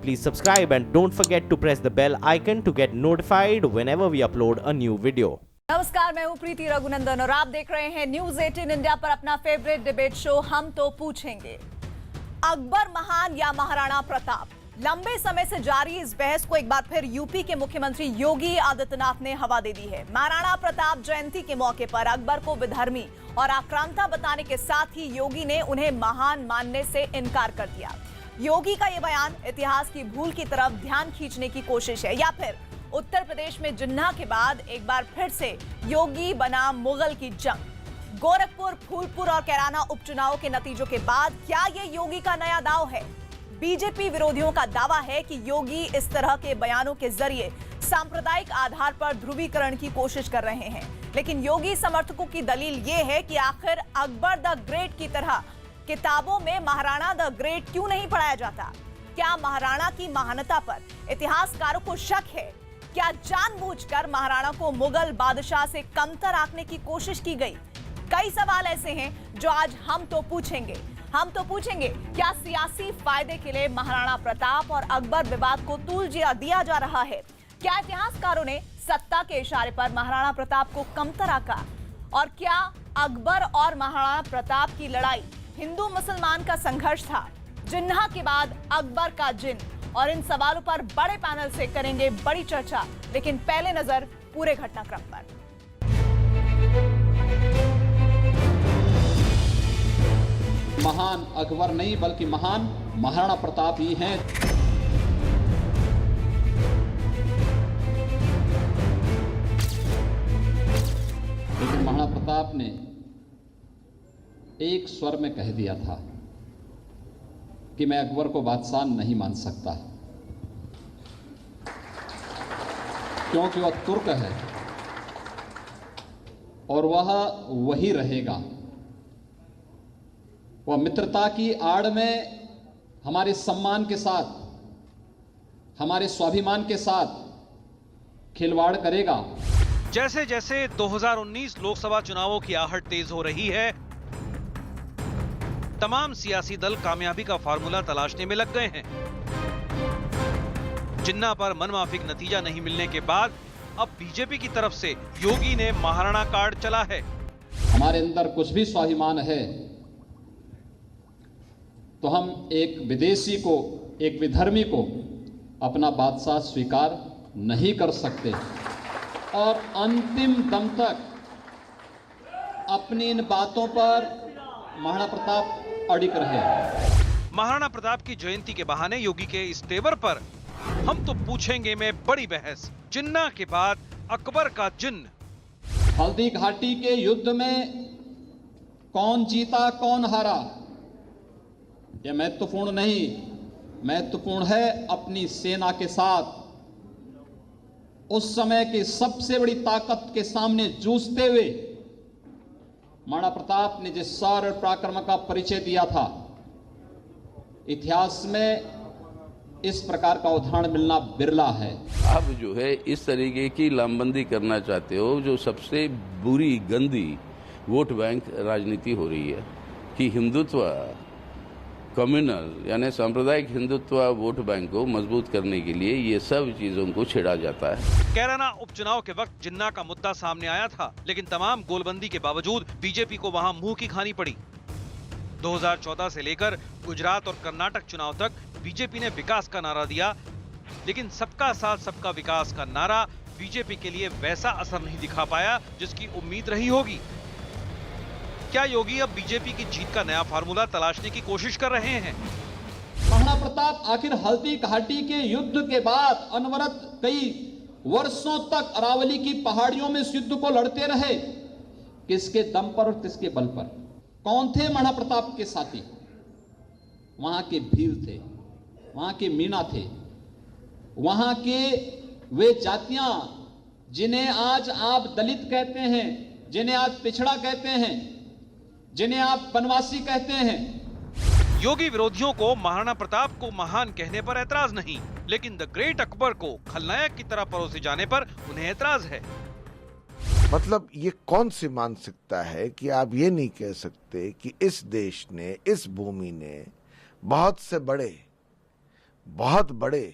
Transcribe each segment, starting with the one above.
Please subscribe and don't forget to press the bell icon to get notified whenever we upload a new video. नमस्कार, मैं हूं प्रीति रघुनंदन और आप देख रहे हैं न्यूज 18 इंडिया पर अपना फेवरेट डिबेट शो हम तो पूछेंगे। अकबर महान या महाराणा प्रताप? लंबे समय से जारी इस बहस को एक बार फिर यूपी के मुख्यमंत्री योगी आदित्यनाथ ने हवा दे दी है। महाराणा प्रताप जयंती के मौके पर अकबर को विधर्मी और आक्रांता बताने के साथ ही योगी ने उन्हें महान मानने से इनकार कर दिया। योगी का यह बयान इतिहास की भूल की तरफ ध्यान खींचने की कोशिश है, या फिर उत्तर प्रदेश में जिन्ना के बाद एक बार फिर से योगी बना मुगल की जंग? गोरखपुर, फूलपुर और कैराना उपचुनाव के नतीजों के बाद क्या ये योगी का नया दांव है? बीजेपी विरोधियों का दावा है कि योगी इस तरह के बयानों के जरिए सांप्रदायिक आधार पर ध्रुवीकरण की कोशिश कर रहे हैं, लेकिन योगी समर्थकों की दलील ये है कि आखिर अकबर द ग्रेट की तरह किताबों में महाराणा द ग्रेट क्यों नहीं पढ़ाया जाता? क्या महाराणा की महानता पर इतिहासकारों को शक है? क्या जानबूझकर महाराणा को मुगल बादशाह से कमतर आंकने की कोशिश की गई? कई सवाल ऐसे हैं जो आज हम तो पूछेंगे। क्या सियासी फायदे के लिए महाराणा प्रताप और अकबर विवाद को तूल दिया जा रहा है? क्या इतिहासकारों ने सत्ता के इशारे पर महाराणा प्रताप को कमतर आंका? और क्या अकबर और महाराणा प्रताप की लड़ाई हिंदू मुसलमान का संघर्ष था? जिन्ना के बाद अकबर का जिन्न, और इन सवालों पर बड़े पैनल से करेंगे बड़ी चर्चा, लेकिन पहले नजर पूरे घटनाक्रम पर। महान अकबर नहीं बल्कि महान महाराणा प्रताप ही हैं। लेकिन महाराणा प्रताप ने एक स्वर में कह दिया था कि मैं अकबर को बादशाह नहीं मान सकता, क्योंकि वह तुर्क है और वह वही रहेगा। वह मित्रता की आड़ में हमारे सम्मान के साथ, हमारे स्वाभिमान के साथ खिलवाड़ करेगा। जैसे जैसे 2019 लोकसभा चुनावों की आहट तेज हो रही है, तमाम सियासी दल कामयाबी का फार्मूला तलाशने में लग गए हैं। जिन्ना पर मनमाफिक नतीजा नहीं मिलने के बाद अब बीजेपी की तरफ से योगी ने महाराणा कार्ड चला है। हमारे अंदर कुछ भी स्वाभिमान है तो हम एक विदेशी को, एक विधर्मी को अपना बादशाह स्वीकार नहीं कर सकते और अंतिम दम तक अपनी इन बातों पर महाराणा प्रताप अडिग रहे। महाराणा प्रताप की जयंती के बहाने योगी के इस तेवर पर हम तो पूछेंगे में बड़ी बहस। जिन्ना के बाद अकबर का जिन्न। हल्दी घाटी के युद्ध में कौन जीता कौन हारा यह महत्वपूर्ण नहीं, महत्वपूर्ण है अपनी सेना के साथ उस समय की सबसे बड़ी ताकत के सामने जूझते हुए महाराणा प्रताप ने जिस शौर्य और पराक्रम का परिचय दिया था, इतिहास में इस प्रकार का उदाहरण मिलना बिरला है। आप जो है इस तरीके की लामबंदी करना चाहते हो, जो सबसे बुरी गंदी वोट बैंक राजनीति हो रही है कि हिंदुत्व, कम्युनल यानी सांप्रदायिक हिंदुत्व वोट बैंक को मजबूत करने के लिए ये सब चीजों को छेड़ा जाता है। कैराना उपचुनाव के वक्त जिन्ना का मुद्दा सामने आया था, लेकिन तमाम गोलबंदी के बावजूद बीजेपी को वहां मुंह की खानी पड़ी। 2014 से लेकर गुजरात और कर्नाटक चुनाव तक बीजेपी ने विकास का नारा दिया, लेकिन सबका साथ सबका विकास का नारा बीजेपी के लिए वैसा असर नहीं दिखा पाया जिसकी उम्मीद रही होगी। क्या योगी अब बीजेपी की जीत का नया फार्मूला तलाशने की कोशिश कर रहे हैं? महाराणा प्रताप आखिर हल्दी घाटी के युद्ध के बाद अनवरत कई वर्षों तक अरावली की पहाड़ियों में इस युद्ध को लड़ते रहे। किसके दम पर और किसके बल पर? कौन थे महाराणा प्रताप के साथी? वहां के भील थे, वहां के मीणा थे, वहां के वे जातियां जिन्हें आज आप दलित कहते हैं, जिन्हें आज पिछड़ा कहते हैं, जिन्हें आप वनवासी कहते हैं। योगी विरोधियों को महाराणा प्रताप को महान कहने पर ऐतराज नहीं, लेकिन द ग्रेट अकबर को खलनायक की तरह परोसे जाने पर उन्हें ऐतराज है। मतलब ये कौन सी मानसिकता है कि आप ये नहीं कह सकते कि इस देश ने, इस भूमि ने बहुत से बड़े बहुत बड़े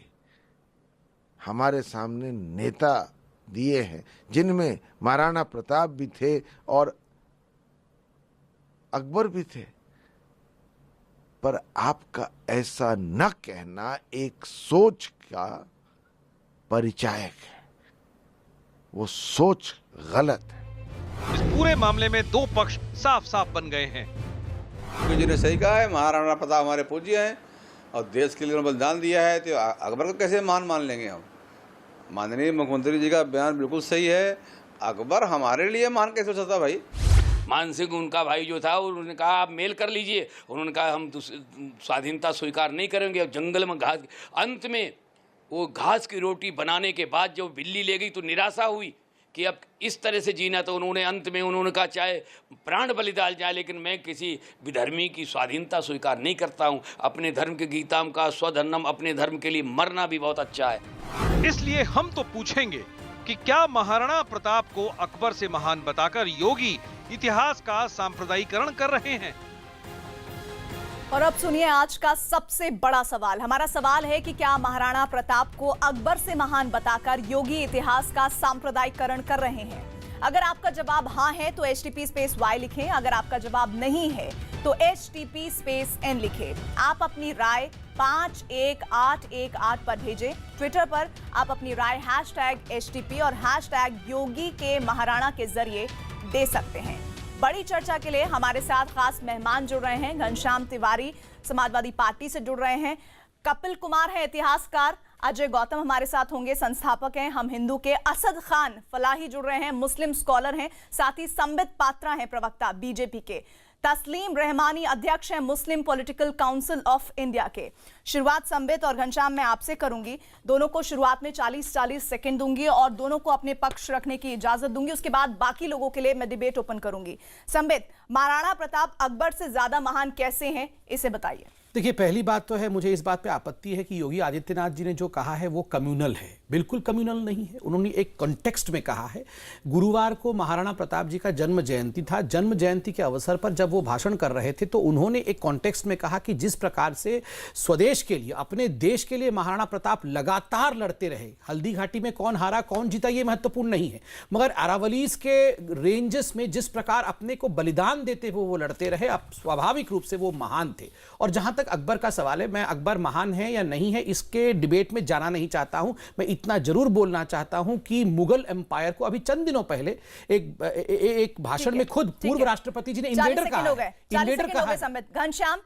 हमारे सामने नेता दिए हैं, जिनमें महाराणा प्रताप भी थे और अकबर भी थे। पर आपका ऐसा न कहना एक सोच का परिचायक है, वो सोच गलत है। इस पूरे मामले में दो पक्ष साफ साफ बन गए हैं। जी ने सही कहा है, महाराणा प्रताप हमारे पूज्य हैं और देश के लिए उन्होंने बलिदान दिया है, तो अकबर को कैसे मान लेंगे हम। माननीय मुख्यमंत्री जी का बयान बिल्कुल सही है, अकबर हमारे लिए मान कैसे हो सकता भाई। मान सिंह उनका भाई जो था, उन्होंने कहा आप मेल कर लीजिए, उन्होंने कहा हम स्वाधीनता स्वीकार नहीं करेंगे। और जंगल में घास, अंत में वो घास की रोटी बनाने के बाद जब बिल्ली ले गई तो निराशा हुई कि अब इस तरह से जीना, तो उन्होंने अंत में उन्होंने कहा चाहे प्राण बलि डाल जाए लेकिन मैं किसी विधर्मी की स्वाधीनता स्वीकार नहीं करता हूँ। अपने धर्म के गीताम का स्वधर्मम, अपने धर्म के लिए मरना भी बहुत अच्छा है। इसलिए हम तो पूछेंगे कि क्या महाराणा प्रताप को अकबर से महान बताकर योगी इतिहास का सांप्रदायिकरण कर रहे हैं? और अब सुनिए आज का सबसे बड़ा सवाल। हमारा सवाल है कि क्या महाराणा प्रताप को अकबर से महान बताकर योगी इतिहास का सांप्रदायिकरण कर रहे हैं? अगर आपका जवाब हाँ है तो HTP_Y लिखें। अगर आपका जवाब नहीं है तो HTP_N लिखें। आप अपनी राय 51818 पर भेजें। ट्विटर पर आप अपनी राय #HTP और #योगी के महाराणा के जरिए दे सकते हैं। बड़ी चर्चा के लिए हमारे साथ खास मेहमान जुड़ रहे हैं। घनश्याम तिवारी समाजवादी पार्टी से जुड़ रहे हैं, कपिल कुमार है इतिहासकार, अजय गौतम हमारे साथ होंगे, संस्थापक हैं हम हिंदू के, असद खान फलाही जुड़ रहे हैं, मुस्लिम स्कॉलर हैं, साथ ही संबित पात्रा हैं प्रवक्ता बीजेपी के, तस्लीम रहमानी अध्यक्ष हैं मुस्लिम पॉलिटिकल काउंसिल ऑफ इंडिया के। शुरुआत संबित और घनश्याम मैं आपसे करूंगी। दोनों को शुरुआत में 40-40 सेकंड दूंगी और दोनों को अपने पक्ष रखने की इजाजत दूंगी। उसके बाद बाकी लोगों के लिए मैं डिबेट ओपन करूंगी। संबित, महाराणा प्रताप अकबर से ज्यादा महान कैसे हैं, इसे बताइए। देखिए, पहली बात तो है, मुझे इस बात पे आपत्ति है कि योगी आदित्यनाथ जी ने जो कहा है वो कम्युनल है। बिल्कुल कम्युनल नहीं है। उन्होंने एक कॉन्टेक्स्ट में कहा है। गुरुवार को महाराणा प्रताप जी का जन्म जयंती था। जन्म जयंती के अवसर पर जब वो भाषण कर रहे थे तो उन्होंने एक कॉन्टेक्स्ट में कहा कि जिस प्रकार से स्वदेश के लिए, अपने देश के लिए महाराणा प्रताप लगातार लड़ते रहे। हल्दी घाटी में कौन हारा कौन जीता ये महत्वपूर्ण नहीं है, मगर अरावलीज के रेंजेस में जिस प्रकार अपने को बलिदान देते हुए वो लड़ते रहे, अब स्वाभाविक रूप से वो महान थे। और जहां तक अकबर का सवाल है, मैं अकबर महान है या नहीं है इसके डिबेट में जाना नहीं चाहता हूं। मैं इतना जरूर बोलना चाहता हूं कि मुगल एम्पायर को अभी चंद दिनों पहले एक भाषण में खुद पूर्व राष्ट्रपति जी ने इन्वेडर कहा है। घनश्याम,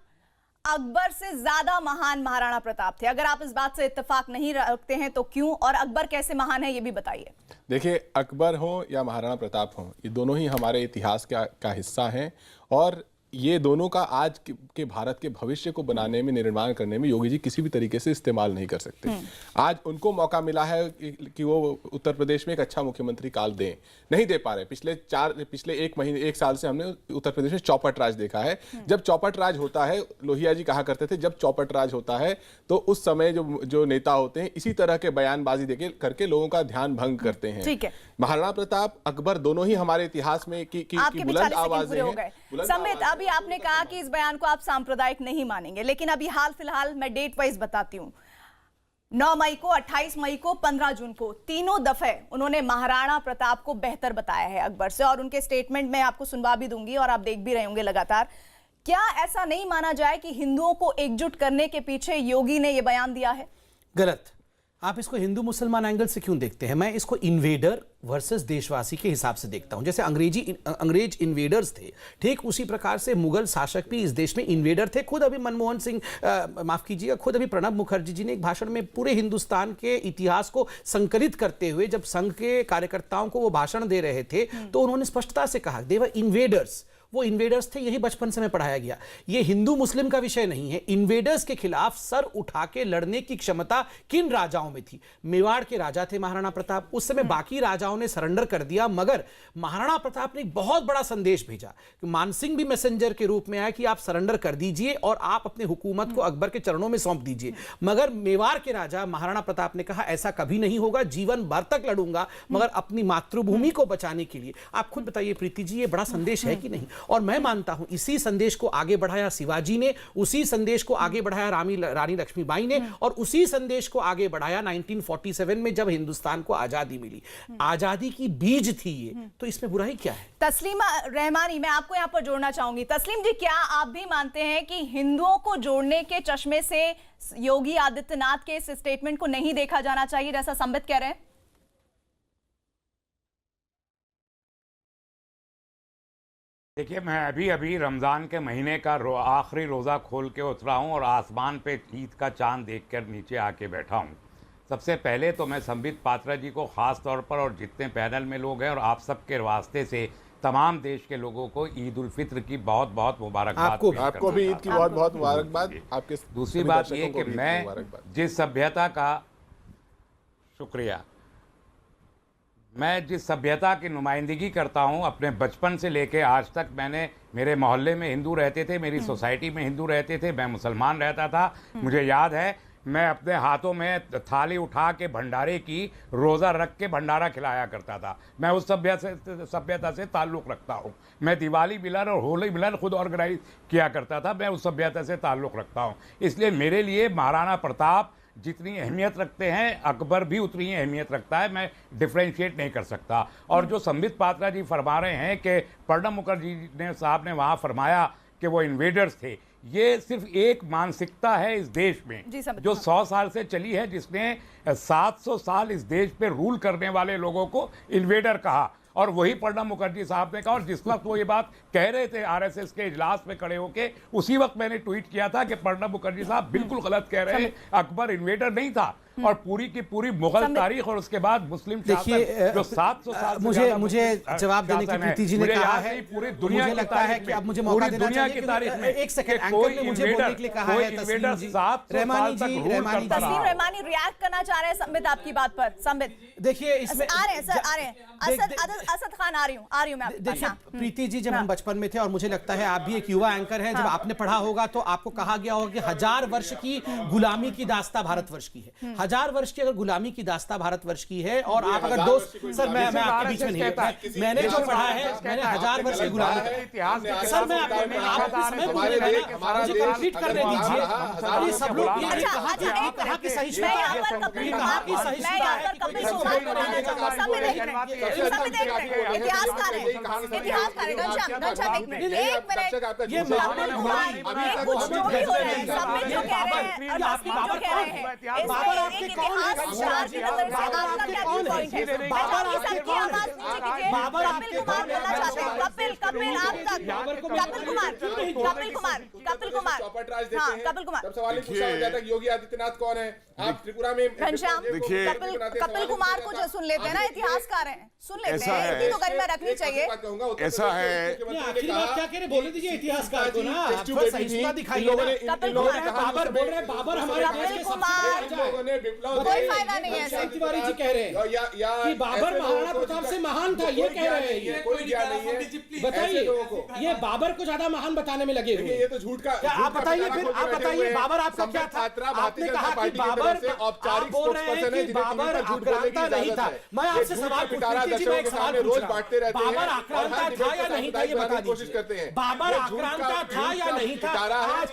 अकबर से ज्यादा महान महाराणा प्रताप थे। अगर आप इस बात से इत्तेफाक नहीं रखते हैं तो क्यों, और अकबर कैसे महान है ये भी बताइए। देखिए, अकबर हो या महाराणा प्रताप हो, ये दोनों ही हमारे इतिहास का हिस्सा हैं और ये दोनों का आज के भारत के भविष्य को बनाने में, निर्माण करने में योगी जी किसी भी तरीके से इस्तेमाल नहीं कर सकते। आज उनको मौका मिला है कि वो उत्तर प्रदेश में एक अच्छा मुख्यमंत्री काल दें, नहीं दे पा रहे। पिछले एक साल से हमने उत्तर प्रदेश में चौपट राज देखा है। जब चौपट राज होता है, लोहिया जी कहा करते थे, जब चौपट राज होता है तो उस समय जो नेता होते हैं इसी तरह के बयानबाजी देके करके लोगों का ध्यान भंग करते हैं। ठीक है, महाराणा प्रताप, अकबर दोनों ही हमारे इतिहास में की बुलंद आवाजें हैं। संबित, अभी आपने कहा कि इस बयान को आप सांप्रदायिक नहीं मानेंगे, लेकिन अभी हाल फिलहाल मैं डेट वाइज बताती हूं। 9 मई को, 28 मई को, 15 जून को, तीनों दफे उन्होंने महाराणा प्रताप को बेहतर बताया है अकबर से, और उनके स्टेटमेंट मैं आपको सुनवा भी दूंगी और आप देख भी रहे होंगे लगातार। क्या ऐसा नहीं माना जाए कि हिंदुओं को एकजुट करने के पीछे योगी ने यह बयान दिया है? गलत। आप इसको हिंदू मुसलमान एंगल से क्यों देखते हैं? मैं इसको इन्वेडर वर्सेस देशवासी के हिसाब से देखता हूं। जैसे अंग्रेज इन्वेडर्स थे, ठीक उसी प्रकार से मुगल शासक भी इस देश में इन्वेडर थे। खुद अभी मनमोहन सिंह, माफ कीजिएगा, खुद अभी प्रणब मुखर्जी जी ने एक भाषण में पूरे हिंदुस्तान के इतिहास को संकलित करते हुए जब संघ के कार्यकर्ताओं को वो भाषण दे रहे थे तो उन्होंने स्पष्टता से कहा दे वर इन्वेडर्स। वो इन्वेडर्स थे, यही बचपन से में पढ़ाया गया। ये हिंदू मुस्लिम का विषय नहीं है। इन्वेडर्स के खिलाफ सर उठा के लड़ने की क्षमता किन राजाओं में थी? मेवाड़ के राजा थे महाराणा प्रताप, उस समय बाकी राजाओं ने सरेंडर कर दिया, मगर महाराणा प्रताप ने एक बहुत बड़ा संदेश भेजा। मानसिंह भी मैसेंजर के रूप में आया कि आप सरेंडर कर दीजिए और आप अपने हुकूमत को अकबर के चरणों में सौंप दीजिए। मगर मेवाड़ के राजा महाराणा प्रताप ने कहा ऐसा कभी नहीं होगा, जीवन भर तक लड़ूंगा, मगर अपनी मातृभूमि को बचाने के लिए। आप खुद बताइए प्रीति जी, ये बड़ा संदेश है कि नहीं? और मैं मानता हूं इसी संदेश को आगे बढ़ाया शिवाजी ने, उसी संदेश को आगे बढ़ाया रानी लक्ष्मीबाई ने, और उसी संदेश को आगे बढ़ाया 1947 में जब हिंदुस्तान को आजादी मिली। आजादी की बीज थी ये, तो इसमें बुराई क्या है? तस्लीमा रहमानी, मैं आपको यहां पर जोड़ना चाहूंगी। तस्लीम जी, क्या आप भी मानते हैं कि हिंदुओं को जोड़ने के चश्मे से योगी आदित्यनाथ के इस स्टेटमेंट को नहीं देखा जाना चाहिए, जैसा संबित कह रहे हैं? देखिए, मैं अभी रमज़ान के महीने का आखिरी रोज़ा खोल के उतरा हूँ और आसमान पे ईद का चांद देखकर नीचे आके बैठा हूँ। सबसे पहले तो मैं संबित पात्रा जी को ख़ास तौर पर और जितने पैनल में लोग हैं और आप सबके वास्ते से तमाम देश के लोगों को ईद उल फित्र की बहुत बहुत मुबारकबाद। आपको भी ईद की बहुत बहुत मुबारकबाद। आपके दूसरी बात ये कि मैं जिस सभ्यता का शुक्रिया, मैं जिस सभ्यता की नुमाइंदगी करता हूं अपने बचपन से लेके आज तक, मैंने मेरे मोहल्ले में हिंदू रहते थे, मेरी सोसाइटी में हिंदू रहते थे, मैं मुसलमान रहता था। मुझे याद है मैं अपने हाथों में थाली उठा के भंडारे की रोज़ा रख के भंडारा खिलाया करता था। मैं उस सभ्यता से ताल्लुक़ रखता हूँ। मैं दिवाली मिलन और होली मिलन खुद ऑर्गेनाइज किया करता था। मैं उस सभ्यता से ताल्लुक़ रखता हूँ। इसलिए मेरे लिए महाराणा प्रताप जितनी अहमियत रखते हैं, अकबर भी उतनी ही अहमियत रखता है। मैं डिफ्रेंशिएट नहीं कर सकता। और जो संबित पात्रा जी फरमा रहे हैं कि प्रणब मुखर्जी साहब ने वहाँ फरमाया कि वो इन्वेडर्स थे, ये सिर्फ एक मानसिकता है इस देश में जो 100 साल से चली है, जिसने 700 साल इस देश पे रूल करने वाले लोगों को इन्वेडर कहा। और वही प्रणब मुखर्जी साहब ने कहा, और जिस वक्त वो ये बात कह रहे थे आरएसएस के इजलास में खड़े होके, उसी वक्त मैंने ट्वीट किया था कि प्रणब मुखर्जी साहब बिल्कुल गलत कह रहे हैं, अकबर इन्वेडर नहीं था। और पूरी की पूरी मुगल तारीख और उसके बाद मुस्लिम शासन जो 700 साल मुझे जवाब देने की प्रीति जी ने कहा है, पूरी दुनिया मुझे लगता है कि अब मुझे मौका देना चाहिए की तारीख में। एक सेकंड, एंकर ने मुझे बोलने के लिए कहा है। तस्लीम जी, रहमानी तस्लीम रहमानी रिएक्ट करना चाह रहे हैं संबित आपकी बात पर। संबित देखिए, इसमें आ रहे हैं सर, आ रहे हैं। असद खान आ रही हूँ मैं। देखिए प्रीति जी, जब हम बचपन में थे, और मुझे लगता है आप भी एक युवा एंकर हैं, जब आपने पढ़ा होगा तो आपको कहा गया होगा कि 1000 वर्ष की गुलामी की दास्तां भारतवर्ष की है। 1000 वर्ष की अगर गुलामी की दास्तां भारतवर्ष की है, और आप अगर दोस्त, सर मैं आपके बीच में नहीं, मैंने जो पढ़ा है, मैंने 1000 वर्ष की गुलामी सर, मैं आपको समय मुझे कंप्लीट करने दीजिए। ये सब लोग ये कहा कि सहिष्णुता है, कहा कि सहिष्णुता है, इतिहासकार है घनश्याम, एक मिनट ये बाबर आपके कौन है? बाबर आपके कौन है? योगी आदित्यनाथ कौन है? आप त्रिपुरा में घनश्याम, कपिल कुमार को जो सुन लेते हैं ना, इतिहासकार हैं, सुन लेते हैं, इतनी तो गरिमा रखनी चाहिए। ऐसा है, आखिरी बात क्या कह रहे, बोले दीजिए इतिहासकार को ना, सहिष्णुता दिखाइए। बाबर बोल रहे हैं, बाबर हमारे देश के कोई फायदा नहीं है। तिवारी जी कह रहे हैं कि बाबर महाराणा प्रताप से महान था, ये कह रहे हैं। ये कोई ज्ञान नहीं है। बताइए, ये बाबर को ज्यादा महान बताने में लगे हुए। ये तो झूठ का, आप बताइए फिर, आप बताइए बाबर आपका क्या था? आपने कहा कि बाबर, आप बोल रहे हैं कि बाबर आक्रांता नहीं था। मैं आपसे सवाल पूछ रहा हूं, बाबर आक्रांता था या नहीं था, ये बता दीजिए। बाबर आक्रांता था या नहीं था? आज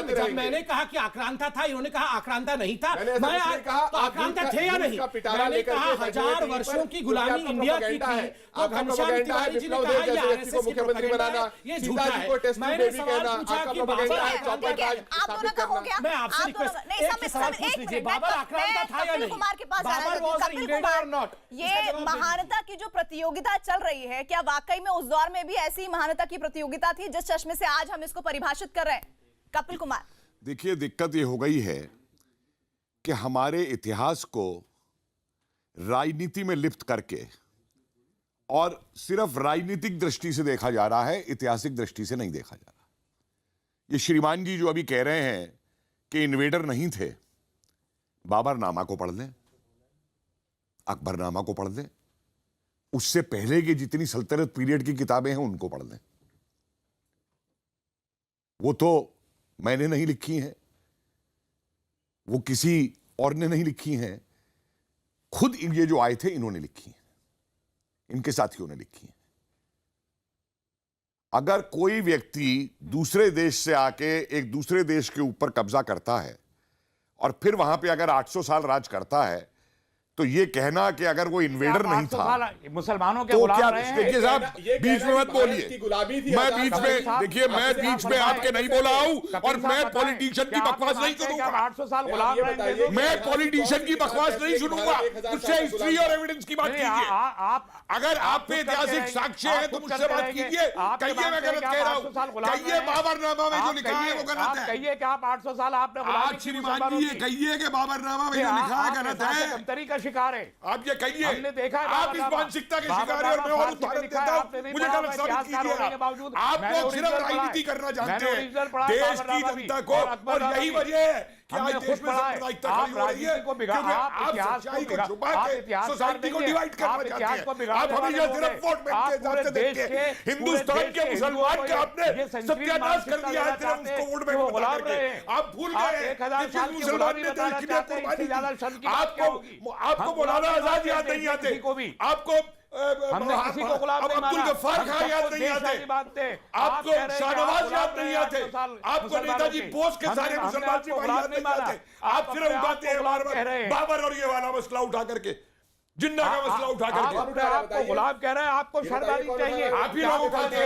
जब मैंने कहा कि आक्रांता था, इन्होंने कहा आक्रांता नहीं था। मैं आक्रांता थे या नहीं? मैंने कहा 1000 वर्षों की गुलामी इंडिया की थी। तो घनश्याम तिवारी जी ने कहा ये आरएसएस की प्रोपेगेंडा, ये झूठा है। मैंने सवाल पूछा कि बाबर मैं आपसे रिक्वेस्ट, एक सवाल पूछ लीजिए, बाबर आक्रांता था या नहीं? कुमार के पास बाबर वाज एन इन्वेडर और नॉट? ये महानता की जो प्रतियोगिता चल रही है, क्या वाकई में उस दौर में भी ऐसी महानता की प्रतियोगिता थी जिस चश्मे से आज हम इसको परिभाषित कर रहे हैं? कपिल कुमार, देखिए, दिक्कत ये हो गई है कि हमारे इतिहास को राजनीति में लिप्त करके और सिर्फ राजनीतिक दृष्टि से देखा जा रहा है, ऐतिहासिक दृष्टि से नहीं देखा जा रहा। ये श्रीमान जी जो अभी कह रहे हैं कि इन्वेडर नहीं थे, बाबरनामा को पढ़ लें, अकबरनामा को पढ़ लें, उससे पहले की जितनी सल्तनत पीरियड की किताबें हैं उनको पढ़ लें। वो तो मैंने नहीं लिखी हैं, वो किसी और ने नहीं लिखी हैं, खुद ये जो आए थे इन्होंने लिखी हैं, इनके साथियों ने लिखी हैं। अगर कोई व्यक्ति दूसरे देश से आके एक दूसरे देश के ऊपर कब्जा करता है और फिर वहां पे अगर 800 साल राज करता है, तो ये कहना कि अगर वो इन्वेडर नहीं था मुसलमानों के तो गुलाम क्या? रहे हैं। देखिए साहब, बीच में मत बोलिए। मैं बीच में, देखिए मैं बीच में आपके नहीं बोला हूं और मैं पॉलिटिशियन की बकवास नहीं सुनूंगा। 800 साल गुलाम रहेंगे। मैं पॉलिटिशियन की बकवास नहीं सुनूंगा। मुझसे हिस्ट्री और एविडेंस की बात कीजिए। अगर आप पे ऐतिहासिक साक्ष्य है तो मुझसे बात कीजिए। कहिए मैं गलत कह रहा हूं, कहिए बाबरनामा में जो लिखा है वो गलत है। कहिए कि आप 800 साल आपने आप श्रीमान जी ये कहिए कि बाबरनामा में जो लिखा है गलत है। शिकार है। आप ये कहिए, हमने देखा है आप इस मानसिकता के शिकार हैं और मैं और उदाहरण देता हूं, मुझे गलत साबित कीजिए। आप लोग सिर्फ राजनीति करना जानते हैं देश की जनता को, और यही वजह है कि आज देश में सांप्रदायिकता खड़ी हो रही है, क्योंकि आप सच्चाई को छुपा के सोसाइटी को डिवाइड करना चाहते हैं। आप हमेशा सिर्फ वोट बैंक के हिसाब से देखते हैं। हिंदुस्तान के मुसलमान का आपने सत्यानाश कर दिया है, सिर्फ उसको वोट बैंक बता करके। आप भूल गए कि जिस मुसलमान ने देश के लिए कुर्बानी दी, आपको मौलाना आजाद याद नहीं आते, आपको अब्दुल गफ्फार खान याद नहीं आते, आपको शाहनवाज याद नहीं आते, आपको नेताजी बोस के सारे मुसलमान सिपाही याद नहीं आते। आप सिर्फ उठाते हैं बाबर और ये वाला मसला उठा करके, जिन्ना का मसला उठा करके। आपको गुलाम कह रहे हैं, आपको शर्मानी चाहिए। आप ही लोग उठाते हैं।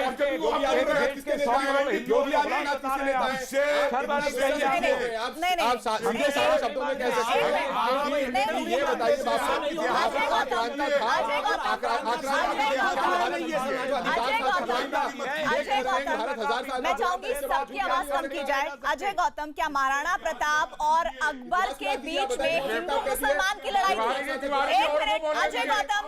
मैं चाहूंगी सबकी आवाज कम की जाए। अजय गौतम, क्या महाराणा प्रताप और अकबर के बीच में हिंदू मुसलमान की लड़ाई थी? एक मिनट, अजय गौतम,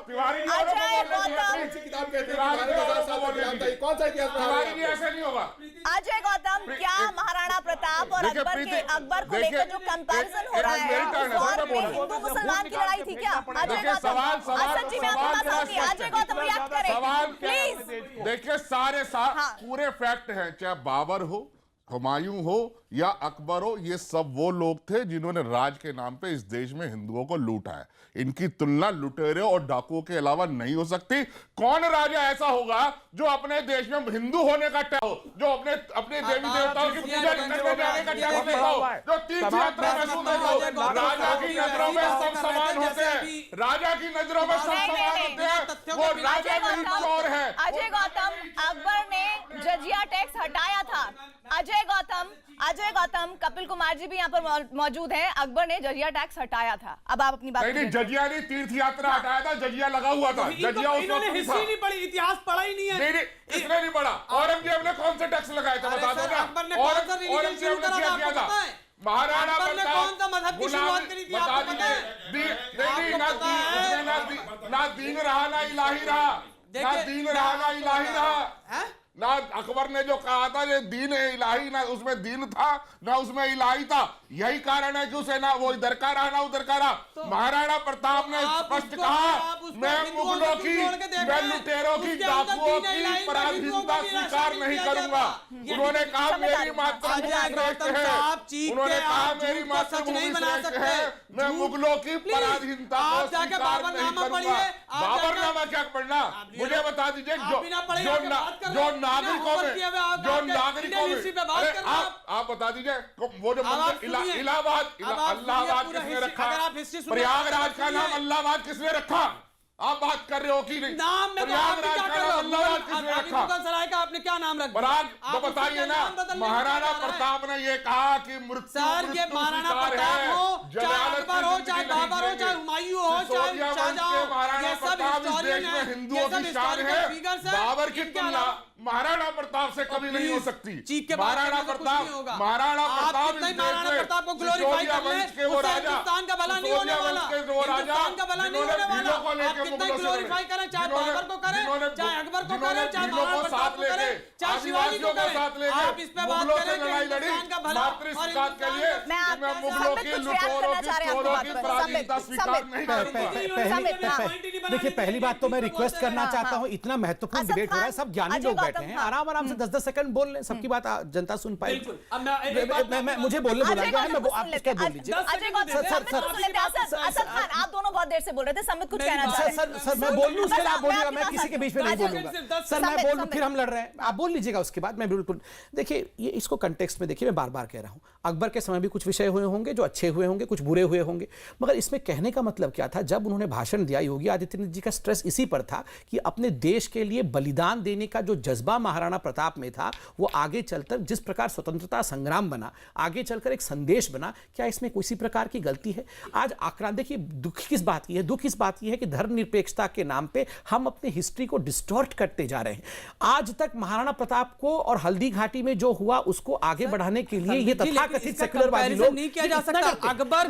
अजय गौतम, क्या महाराणा प्रताप और अकबर को लेकर जो कंपैरिजन हो रहा है उस में हिंदू मुसलमान की लड़ाई थी क्या? अजय गौतम, असद जी, मैं आपके पास आती हूं। अजय गौतम रिएक्ट करें प्लीज। देखिए सारे पूरे फैक्ट हैं, चाहे बाबर हो, हुमायूं हो या अकबर हो, ये सब वो लोग थे जिन्होंने राज के नाम पे इस देश में हिंदुओं को लूटा है। इनकी तुलना लुटेरे और डाकुओं के अलावा नहीं हो सकती। कौन राजा ऐसा होगा जो अपने देश में हिंदू होने का टैग हो, जो अपने देवी देवताओं की पूजा करने जाने का टैग हो, जो तीर्थ यात्रा में सुंदर हो। राजा की नजरों में सब समान होते हैं, राजा की नजरों में सब समान होते हैं, वो राजा नहीं चोर है। अजय गौतम, अकबर ने जजिया टैक्स हटाया था। अजय गौतम, कपिल कुमार जी भी यहाँ पर मौजूद हैं। अकबर ने जजिया टैक्स हटाया था। अब आप अपनी बात नहीं, जजिया नहीं, तीर्थ यात्रा हटाया था, जजिया लगा हुआ था। जजिया इन्होंने हिस्ट्री नहीं पढ़ी, इतिहास पढ़ा ही नहीं है। नहीं, इसने नहीं पढ़ा। औरंगजेब ने कौन से टैक्स लगाए थे बता दो ना। औरंगजेब ने क्या किया था? महाराणा प्रताप कौन सा मजहब की शुरुआत करी थी आपको पता है? ना दीन रहा ना इलाही रहा, ना दीन रहा ना इलाही रहा। ना अकबर ने जो कहा था ये दीन है इलाही, ना उसमें दीन था ना उसमें इलाही था। यही कारण है कि उसे ना वो इधर का रहा ना उधर का रहा। महाराणा प्रताप ने स्पष्ट कहा, मैं मुगलों की, मैं लुटेरों की, डाकुओं की पराधीनता स्वीकार नहीं करूंगा। उन्होंने कहा मेरी मातृभूमि श्रेष्ठ है, उन्होंने कहा मेरी मातृभूमि श्रेष्ठ है, मैं मुगलों की पराधीनता को स्वीकार नहीं करूंगा। बाबरनामा क्या पढ़ना, मुझे बता दीजिए। जो नागरिकों में आप बता दीजिए, वो जो इलाहाबाद, अल्लाहाबाद किसने रखा? प्रयागराज का नाम अल्लाहाबाद किसने रखा? आप बात कर रहे हो कि नहीं? नाम में प्रयागराज का नाम अल्लाहाबाद किसने रखा? सराय का आपने क्या नाम रखा? पराग तो बताइए ना। महाराणा प्रताप ने ये कहा कि मृत्यु ये महाराणा प्रताप हो, चाहे अकबर हो, चाहे बाबर हो, चाहे हुमायूं हो, चाहे शाहजहां, ये सब हिस्टोरियन है, हिंदुओं की शान है। बाबर की तुलना महाराणा प्रताप से कभी नहीं हो सकती। महाराणा प्रताप को ग्लोरीफाई कर ले, उससे हिंदुस्तान का भला नहीं होने वाला। हिंदुस्तान का भला नहीं होने वाला। आप कितना ग्लोरीफाई करें, चाहे बाबर को करें, चाहे अकबर को करें, चाहे महाराणा प्रताप को करें, चाहे शिवाजी को करें, आप इस पे बात करें कि हिंदुस्तान का भला और हिंदुस्तान मैं मुगलों की, लुटेरों की, चोरों की पराधीनता स्वीकार नहीं करूंगा। देखिए, पहली बात तो मैं रिक्वेस्ट करना चाहता हूँ, इतना महत्वपूर्ण डिबेट हो रहा है, सब ज्ञानी लोग बैठे हैं, आराम से 10-10 सेकंड बोल लें, सबकी बात जनता सुन पाए। मैं मुझे बोलने बुलाएगा, आप इसका बोल लीजिए। असद खान, आप दोनों बहुत देर से बोल रहे थे, समित कुछ कहना चाह रहे हैं। सर मैं बोल लूं, उसके बाद आप बोलिएगा, मैं किसी के बीच में नहीं बोलूंगा। सर मैं बोल लूं, फिर हम लड़ रहे हैं, आप बोल लीजिएगा उसके बाद। मैं बिल्कुल, देखिए ये इसको कंटेक्स्ट में देखिए, मैं बार बार कह रहा हूं, अकबर के समय भी कुछ विषय हुए होंगे जो अच्छे हुए होंगे, कुछ बुरे हुए होंगे, मगर इसमें कहने का मतलब क्या था? जब उन्होंने भाषण दिया, योगी आदित्यनाथ जी का स्ट्रेस इसी पर था कि अपने देश के लिए बलिदान देने का जो जज्बा महाराणा प्रताप में था, वो आगे चलकर जिस प्रकार स्वतंत्रता संग्राम बना, आगे चलकर एक संदेश बना, क्या इसमें किसी प्रकार की गलती है? आज आक्रांत, देखिए दुख किस बात की है? दुख इस बात की है कि धर्मनिरपेक्षता के नाम पे हम अपनी हिस्ट्री को डिस्टॉर्ट करते जा रहे हैं। आज तक महाराणा प्रताप को और हल्दी घाटी में जो हुआ उसको आगे बढ़ाने के लिए ये तथाकथित सेक्युलरवादी लोग नहीं किया जा सकता। अकबर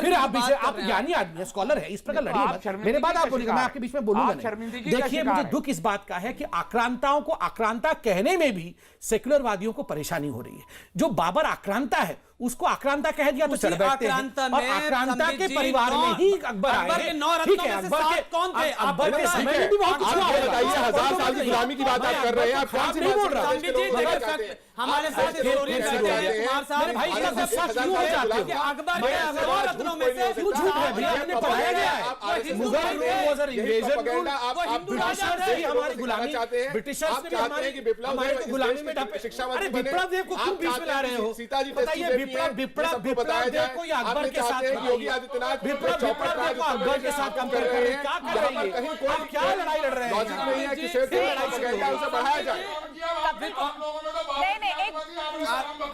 फिर आप ज्ञानी आदमी, स्कॉलर है, इस प्रकार लड़िए मत। मेरे बाद आप बोलिएगा, मैं आपके बीच में बोलूंगा नहीं। देखिए मुझे दुख इस बात का है कि आक्रांताओं को आक्रांता कहने में भी सेक्युलरवादियों को परेशानी हो रही है। जो बाबर आक्रांता है उसको आक्रांता कह दिया तो चल बैठते हैं। और आक्रांता के परिवार में ही अकबर आए। ठीक है, अकबर के कौन थे? अकबर के समय में भी बहुत कुछ हुआ। बताइए, 1000 साल की गुलामी की बात आप कर रहे हैं, आप कौन सी नहीं बोल रहा? हमारे साथ कुमार साहब भाई का गुस्सा क्यों हो जाते हो? अकबर के 9 रत्नों में से क्यों झूठ है भैया? हमने पढ़ाया गया है, Mughal rule was an invasion rule. Britishers ने हमारी गुलामी, ब्रिटिशर्स ने हमारे को गुलामी में ढापे। अरे विप्लव देव को क्यों बीच में ला रहे हो? बताइए, विप्लव देव को या अकबर के साथ, योगी आदित्यनाथ विप्लव देव को अकबर के साथ कंपेयर कर रहे हैं? क्या कर रहे हैं? आप क्या लड़ाई लड़ रहे हैं? लॉजिक नहीं है कि सिर्फ उसे बढ़ाया जाए। नहीं,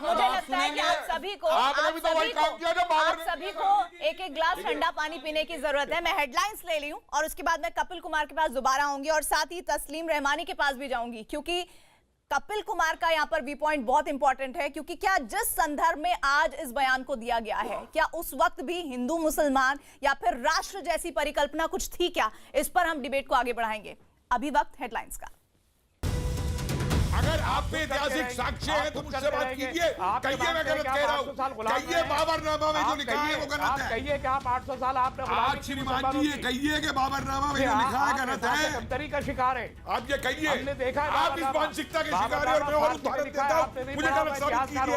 मुझे लगता है कि आप सभी को एक एक ग्लास ठंडा पानी पीने की जरूरत है। मैं हेडलाइंस ले ली हूं और उसके बाद मैं कपिल कुमार के पास दोबारा आऊंगी और साथ ही तस्लीम रहमानी के पास भी जाऊंगी, क्योंकि कपिल कुमार का यहां पर भी पॉइंट बहुत इंपॉर्टेंट है। क्योंकि क्या जिस संदर्भ में आज इस बयान को दिया गया है, क्या उस वक्त भी हिंदू मुसलमान या फिर राष्ट्र जैसी परिकल्पना कुछ थी क्या? इस पर हम डिबेट को आगे बढ़ाएंगे। अभी वक्त हेडलाइंस का। अगर आप पे ऐतिहासिक साक्ष्य है तो मुझसे बात कीजिए। कहिए मैं गलत कह रहा हूँ, कहिए बाबरनामा में जो लिखा है वो गलत है। कहिए कि आप 800 साल आपने आप श्रीमान जी ये कहिए कि बाबरनामा में जो लिखा है गलत है। कमतरी का शिकार है। आप ये कहिए, हमने देखा है आप इस मानसिकता के शिकार है और मैं और उदाहरण देता हूँ, मुझे गलत साबित कीजिए।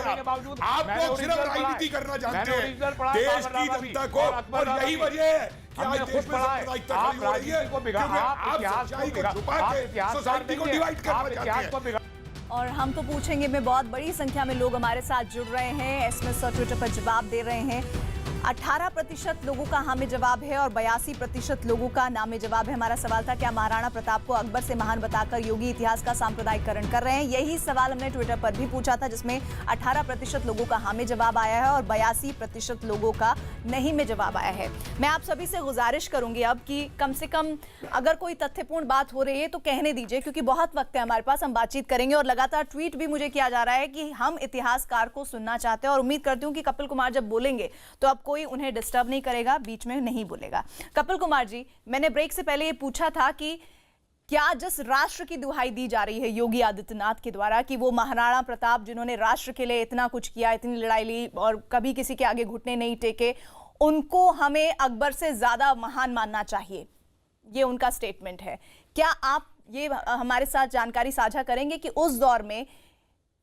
आप लोग सिर्फ राजनीति करना जानते हैं देश की जनता को, और यही वजह है कि आज देश में सांप्रदायिकता खड़ी हो रही है, क्योंकि आप सच्चाई को छुपा के सोसाइटी को डिवाइड करना चाहते हैं। और हम तो पूछेंगे में बहुत बड़ी संख्या में लोग हमारे साथ जुड़ रहे हैं, एसएमएस और ट्विटर पर जवाब दे रहे हैं। 18% लोगों का हाँ में जवाब है और 82% लोगों का ना में जवाब है। हमारा सवाल था, क्या महाराणा प्रताप को अकबर से महान बताकर योगी इतिहास का सांप्रदायिकरण कर रहे हैं? यही सवाल हमने ट्विटर पर भी पूछा था, जिसमें 18% लोगों का हाँ में जवाब आया है और 82% लोगों का नहीं में जवाब आया है। मैं आप सभी से गुजारिश करूंगी अब कि कम से कम अगर कोई तथ्यपूर्ण बात हो रही है तो कहने दीजिए, क्योंकि बहुत वक्त है हमारे पास, हम बातचीत करेंगे। और लगातार ट्वीट भी मुझे किया जा रहा है कि हम इतिहासकार को सुनना चाहते हैं और उम्मीद करती हूँ कि कपिल कुमार जब बोलेंगे तो अब कोई उन्हें डिस्टर्ब नहीं करेगा, बीच में नहीं बोलेगा। कपिल कुमार जी, मैंने ब्रेक से पहले ये पूछा था कि क्या जिस राष्ट्र की दुहाई दी जा रही है योगी आदित्यनाथ के द्वारा कि वो महाराणा प्रताप जिन्होंने राष्ट्र के लिए इतना कुछ किया, इतनी लड़ाई ली और कभी किसी के आगे घुटने नहीं टेके, उनको हमें अकबर से ज्यादा महान मानना चाहिए, ये उनका स्टेटमेंट है। क्या आप ये हमारे साथ जानकारी साझा करेंगे कि उस दौर में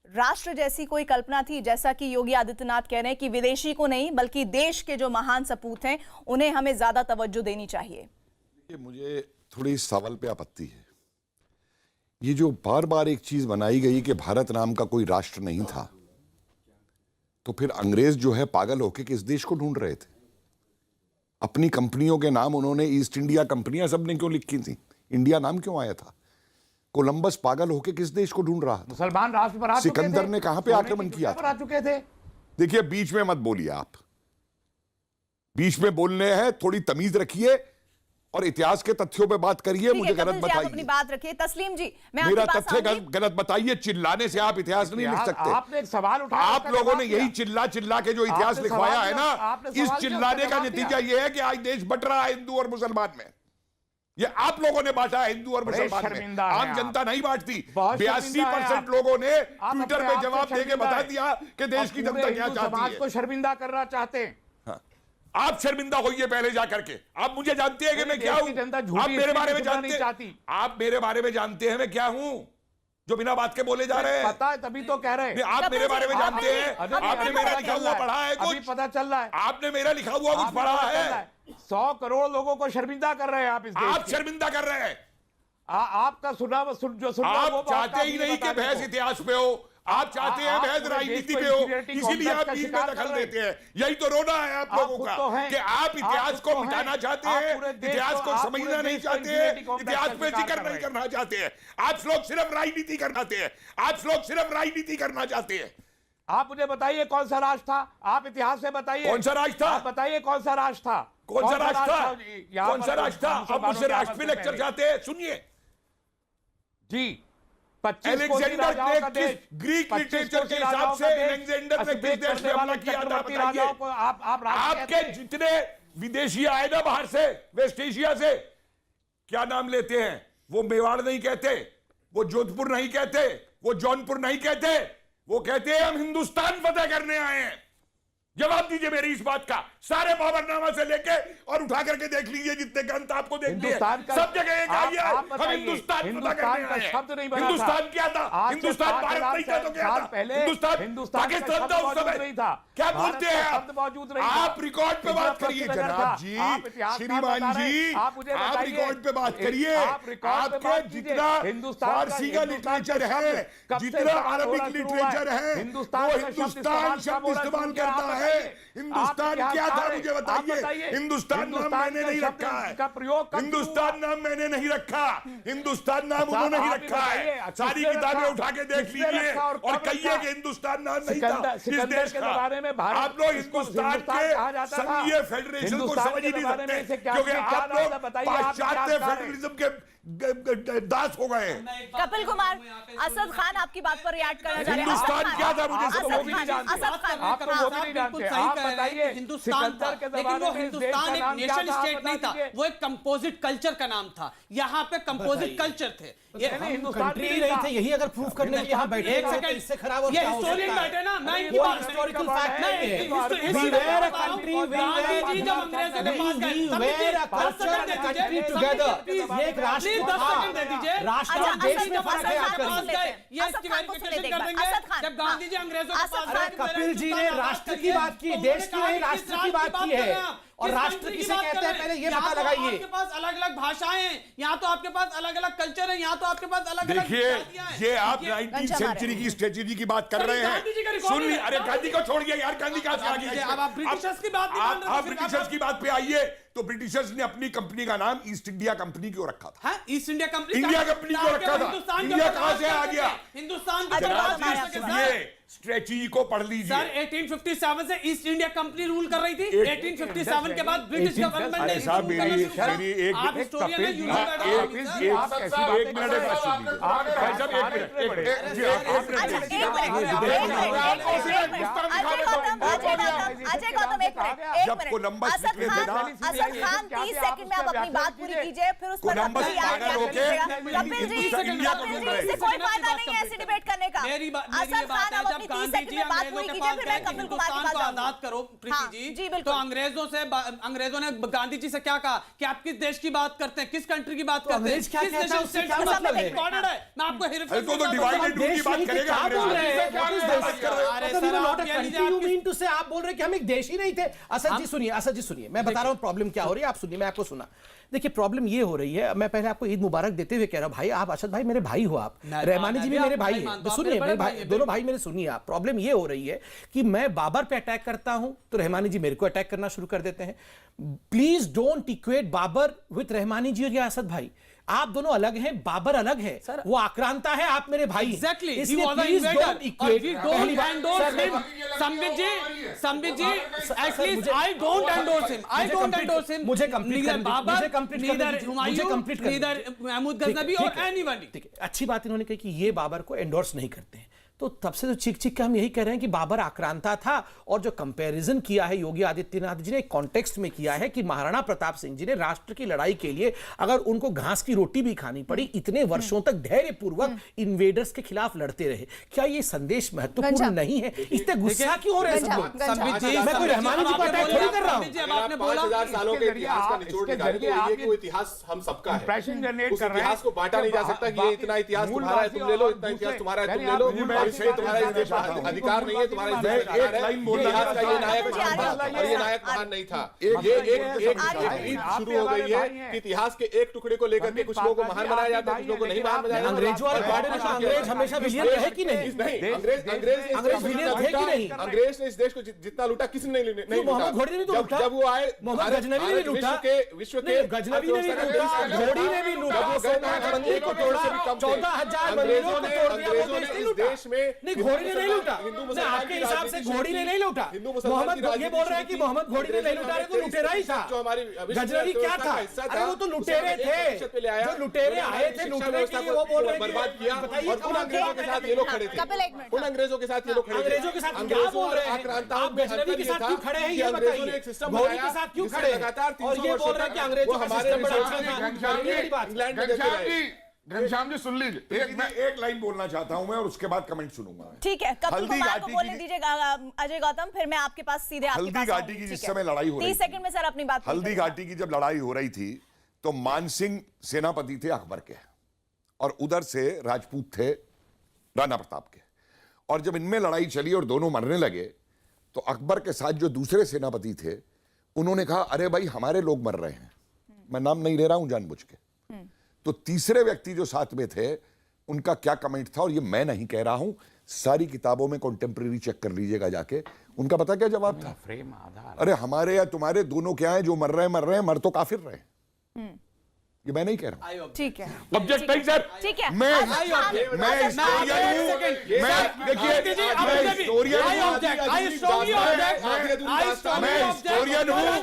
राष्ट्र जैसी कोई कल्पना थी, जैसा कि योगी आदित्यनाथ कह रहे हैं कि विदेशी को नहीं बल्कि देश के जो महान सपूत हैं उन्हें हमें ज्यादा तवज्जो देनी चाहिए? मुझे थोड़ी इस सवाल पे आपत्ति है। ये जो बार बार एक चीज बनाई गई कि भारत नाम का कोई राष्ट्र नहीं था, तो फिर अंग्रेज जो है पागल होके किस देश को ढूंढ रहे थे? अपनी कंपनियों के नाम उन्होंने ईस्ट इंडिया कंपनियां सबने क्यों लिखी थी? इंडिया नाम क्यों आया था? कोलंबस पागल होके किस देश को ढूंढ रहा था? मुसलमान राष्ट्र पर आ चुके थे। सिकंदर ने कहां पे आक्रमण किया था? आ चुके थे। देखिए, बीच में मत बोलिए, आप बीच में बोलने हैं, थोड़ी तमीज रखिए और इतिहास के तथ्यों पे बात करिए। मुझे गलत बताइए, अपनी बात रखिए। तस्लीम जी, मैं मेरा तथ्य गलत बताइए। चिल्लाने से आप इतिहास नहीं लिख सकते। आपने एक सवाल उठाया, आप लोगों ने यही चिल्ला के जो इतिहास लिखवाया है ना, इस चिल्लाने का नतीजा यह है कि आज देश बट रहा है हिंदू और मुसलमान में। ये आप लोगों ने बांटा है हिंदू और मुसलमान में, आम जनता नहीं बांटती। 82% लोगों ने ट्विटर पे जवाब देके बता दिया कि देश की जनता क्या चाहती है। समाज को शर्मिंदा करना चाहते हैं। आप शर्मिंदा होइए पहले जा करके। आप मुझे जानते हैं कि मैं क्या हूं? आप मेरे बारे में जानते हैं? आप मेरे बारे में जानते हैं मैं क्या हूं जो बिना बात के बोले जा रहे हैं? पता है, तभी तो कह रहे हैं। आप मेरे बारे में जानते हैं? आपने मेरा लिखा हुआ पढ़ा है? कुछ पता चल रहा है? आपने मेरा लिखा हुआ कुछ पढ़ा है? 100 करोड़ लोगों को शर्मिंदा कर रहे हैं आप इस देश आप के। शर्मिंदा कर रहे हैं। आपका सुना जो सुना वो आप बात चाहते ही आपने नहीं कि बता दी बहस तो। इतिहास पे हो, आप चाहते हैं बहस पूरे राजनीति देश को पे हो, inferiority इसीलिए complex आप का बीच में शिकार दखल कर रहे देते हैं। यही तो रोना है आप लोगों खुद का तो हैं। कि आप इतिहास खुद को तो मिटाना हैं। चाहते आप हैं, पूरे देश इतिहास को- को आप समझना पूरे नहीं देश को चाहते inferiority हैं, complex इतिहास का पे शिकार जिक्र कर नहीं रहे हैं। करना चाहते हैं। आप लोग सिर्फ राजनीति करना चाहते हैं, आप लोग सिर्फ राजनीति करना चाहते हैं। आप मुझे बताइए कौन सा राज था, आप इतिहास से बताइए कौन सा राज था? आप बताइए कौन सा राज था, कौन सा राज था? यहाँ कौन सा पर राज था? आप मुझसे राष्ट्र पे लेक्चर चाहते हैं? सुनिए जी, 25 अलेक्जेंडर ने ग्रीक लिटरेचर के हिसाब से अलेक्जेंडर ने किस देश पे हमला किया था बताइए। आपके जितने विदेशी आए ना बाहर से, वेस्ट एशिया से, क्या नाम लेते हैं? वो मेवाड़ नहीं कहते, वो जोधपुर नहीं कहते, वो जौनपुर नहीं कहते, वो कहते हैं हम हिंदुस्तान फतेह करने आए हैं। जवाब दीजिए मेरी इस बात का। सारे बाबरनामा से लेके और उठा करके देख लीजिए जितने ग्रंथ आपको देखते हैं, सब जगह एक आई है, हम हिंदुस्तान फतेह करने आए हैं। हिंदुस्तान क्या था? हिंदुस्तान भारत नहीं था तो क्या था? हिंदुस्तान पाकिस्तान था उस समय। क्या बोलते हैं आप? रिकॉर्ड पे बात करिए जनाब जी, श्रीमान जी, आप रिकॉर्ड पे बात करिए। आपके जितना फारसी का लिटरेचर है, जितना अरबिक लिटरेचर है, वो हिंदुस्तान शब्द इस्तेमाल करता है। हिंदुस्तान क्या था मुझे बताइए। हिंदुस्तान नाम मैंने नहीं रखा है, हिंदुस्तान नाम मैंने नहीं रखा, हिंदुस्तान नाम उन्होंने ही रखा है। सारी किताबें उठा के देख लीजिए और कहिए कि हिंदुस्तान नाम नहीं था इस देश का। आप लोग हिंदुस्तान के संघीय फेडरेशन को समझ ही नहीं सकते, क्योंकि आप लोग पाश्चात्य फेडरलिज्म के दास हो गए। कपिल कुमार, असद खान आपकी बात पर रिएक्ट करना चाह रहे हैं। हिंदुस्तान क्या था मुझे असद वो भी नहीं खान, असद खान, आप तो वो भी नहीं जानते। आप बताइए हिंदुस्तान था, लेकिन वो हिंदुस्तान एक नेशन स्टेट नहीं था, वो एक कंपोजिट कल्चर का नाम था। यहाँ पे कंपोजिट कल्चर थे, ये हिंदुस्तान कंट्री नहीं थे। यही अगर प्रूफ करने के लिए यहाँ बैठे एक सेकंड, इससे खराब और ये क्या हो हिस्टोरियन सकता है? बैठे ना, मैं वो हिस्टोरिकल फैक्ट नहीं है। We were a country, we were Gandhi ji जब अंग्रेजों के पास गए, we were a culture country together। ये एक राष्ट्र प्लीज 10 था। सेकंड दे दीजिए। राष्ट्र और देश में फर्क है आपका। ये इसकी वेरिफिकेशन कर देंगे जब गांधी जी अंग्रेजों के पास अरे कपिल जी ने राष्ट्र की बात की, देश की नहीं, राष्ट्र की बात की है। और राष्ट्र किसे कहते हैं पहले ये पता लगाइए। आपके पास अलग अलग भाषाएं हैं, यहाँ तो आपके पास अलग अलग कल्चर है, यहाँ तो आपके पास अलग अलग देखिए, ये आप 19th सेंचुरी की स्ट्रेटेजी की बात कर रहे हैं। सुन ली, अरे गांधी को छोड़िए यार, गांधी कहां से आ गया? अब आप ब्रिटिशर्स की बात आप ब्रिटिशर्स की बात पे आइए तो ब्रिटिशर्स ने अपनी कंपनी का नाम ईस्ट इंडिया कंपनी क्यों रखा था? East India company, India company क्यों रखा था? इंडिया कहां से आ गया? हिंदुस्तान के स्ट्रेटेजी को पढ़ लीजिए सर। 1857 से ईस्ट इंडिया कंपनी रूल कर रही थी। 1857 के बाद ब्रिटिश गवर्नमेंट ने साहब मेरी एक आप हिस्टोरियन है, एक अजय गौतम, एक मिनट। जब कोलंबस निकले थे ना, असद खान 30 सेकंड में आप अपनी बात पूरी कीजिए, फिर उस पर कोलंबस पागल होके कपिल जी, इससे कोई फायदा नहीं है ऐसे डिबेट करने का। असद खान, आप अपनी 30 सेकंड में बात पूरी कीजिए, फिर मैं कपिल कुमार की बात को आजाद करो। प्रीति जी, बिल्कुल। तो अंग्रेजों ने गांधी जी से क्या कहा कि आप किस देश की बात करते हैं, किस कंट्री की बात करते हैं, किस नेशन स्टेट की बात करते हैं? रिकॉर्डेड है, मैं आपको आप बोल रहे कि हम एक देश ही नहीं थे। असद जी सुनिए, मैं बता रहा हूँ प्रॉब्लम क्या हो रही है, आप सुनिए, मैं आपको सुना। देखिए प्रॉब्लम ये हो रही है, मैं पहले आपको ईद मुबारक देते हुए कह रहा हूं भाई, आप असद भाई मेरे भाई हो, आप रहमानी जी भी मेरे भाई हैं, सुनिए मेरे भाई, दोनों भाई मेरे सुनिए आप। प्रॉब्लम ये हो रही है कि मैं बाबर पे अटैक करता हूं तो रहमानी जी मेरे को अटैक करना शुरू कर देते हैं। Please don't equate Babur with Rahmani ji और या असद भाई। आप दोनों अलग हैं, बाबर अलग है, वो आक्रांता है, आप मेरे भाई। Exactly. इसलिए प्लीज डोंट इक्वेट। मुझे महमूद गजनबी और एनीबॉडी। अच्छी बात इन्होंने कही कि ये बाबर को एंडोर्स नहीं करते हैं, तो तब से तो चीख चीख के हम यही कह रहे हैं कि बाबर आक्रांता था। और जो कंपैरिजन किया है योगी आदित्यनाथ जी ने एक कॉन्टेक्स्ट में किया है कि महाराणा प्रताप सिंह जी ने राष्ट्र की लड़ाई के लिए अगर उनको घास की रोटी भी खानी पड़ी, इतने वर्षों तक धैर्यपूर्वक इन्वेडर्स के खिलाफ लड़ते रहे। क्या ये संदेश महत्वपूर्ण नहीं है? इतने गुस्सा क्यों हो रहे हैं सब लोग? मैं कोई रहमानी जी को अटैक थोड़ी कर रहा हूं। 5000 सालों के इतिहास का निचोड़ निकाले तो ये कि वो इतिहास हम सबका है। उस इतिहास को बांटा नहीं जा सकता कि ये इतना इतिहास तुम्हारा है तुम ले लो, इतना इतिहास तुम्हारा है तुम ले लो। इसलिए तुम्हारा इस देश में अधिकार नहीं है, तुम्हारा इस देश में अधिकार है। इतिहास का ये नायक महान था और ये नायक महान नहीं था। एक शुरू हो गई है कि इतिहास के एक टुकड़े को लेकर के कुछ लोगों को महान बनाया जाता है, कुछ लोगों को नहीं महान बनाया जाता। अंग्रेजों वाले अंग्रेज हमेशा विलियन रहे कि नहीं? अंग्रेज ने इस देश को जितना लूटा किसी ने नहीं लूटा। घोड़ी ने तो लूटा, जब वो आए मोहम्मद गजनवी ने लूटा, विश्व के गजनवी ने भी लूटा, घोड़ी ने भी लूटा, मंदिर को तोड़ा, 14,000 मंदिरों को तोड़ दिया, वो इस देश में नहीं, घोड़ी ने नहीं लूटा। आपके हिसाब से घोड़ी ने नहीं लूटा। मोहम्मद ये बोल रहा है कि मोहम्मद घोड़ी ने नहीं लूटा, तो लुटेरा ही था। गजनवी क्या था? अरे वो तो लुटेरे थे, जो लुटेरे आए थे लूटने के लिए, वो बोल रहे हैं बर्बाद किया। और उन अंग्रेजों के साथ ये लोग खड़े थे, उन अंग्रेजों के साथ ये लोग खड़े थे। अंग्रेजों के साथ क्या बोल रहे हैं? आप गजनवी के साथ क्यों खड़े हैं ये बताइए? घोड़ी के साथ क्यों खड़े हैं? और ये बोल रहे हैं कि अंग्रेजों का सिस्टम बड़ा अच्छा था। घनश्याम जी सुन लीजिए, मैं एक लाइन बोलना चाहता हूं मैं, और उसके बाद कमेंट सुनूंगा। ठीक है, कपिल कुमार को बोलने दीजिएगा अजय गौतम, फिर मैं आपके पास सीधे आपके हल्दी घाटी की जिस समय लड़ाई हो रही 30 सेकंड में सर अपनी बात। हल्दी घाटी की जब लड़ाई हो रही थी तो मानसिंह सेनापति थे अकबर के, और उधर से राजपूत थे राणा प्रताप के। और जब इनमें लड़ाई चली और दोनों मरने लगे तो अकबर के साथ जो दूसरे सेनापति थे उन्होंने कहा अरे भाई हमारे लोग मर रहे हैं, मैं नाम नहीं ले रहा हूं जानबूझ के। तो तीसरे व्यक्ति जो साथ में थे उनका क्या कमेंट था, और ये मैं नहीं कह रहा हूं, सारी किताबों में कंटेम्प्रेरी चेक कर लीजिएगा जाके, उनका पता क्या जवाब था? अरे हमारे या तुम्हारे दोनों क्या है, जो मर रहे हैं, मर तो काफिर रहे हैं। ये मैं नहीं कह रहा हूं। ठीक है, ऑब्जेक्ट नहीं सर, ठीक है, मैं हिस्टोरियन हूं, मैं देखिए मैं हिस्टोरियन हूं,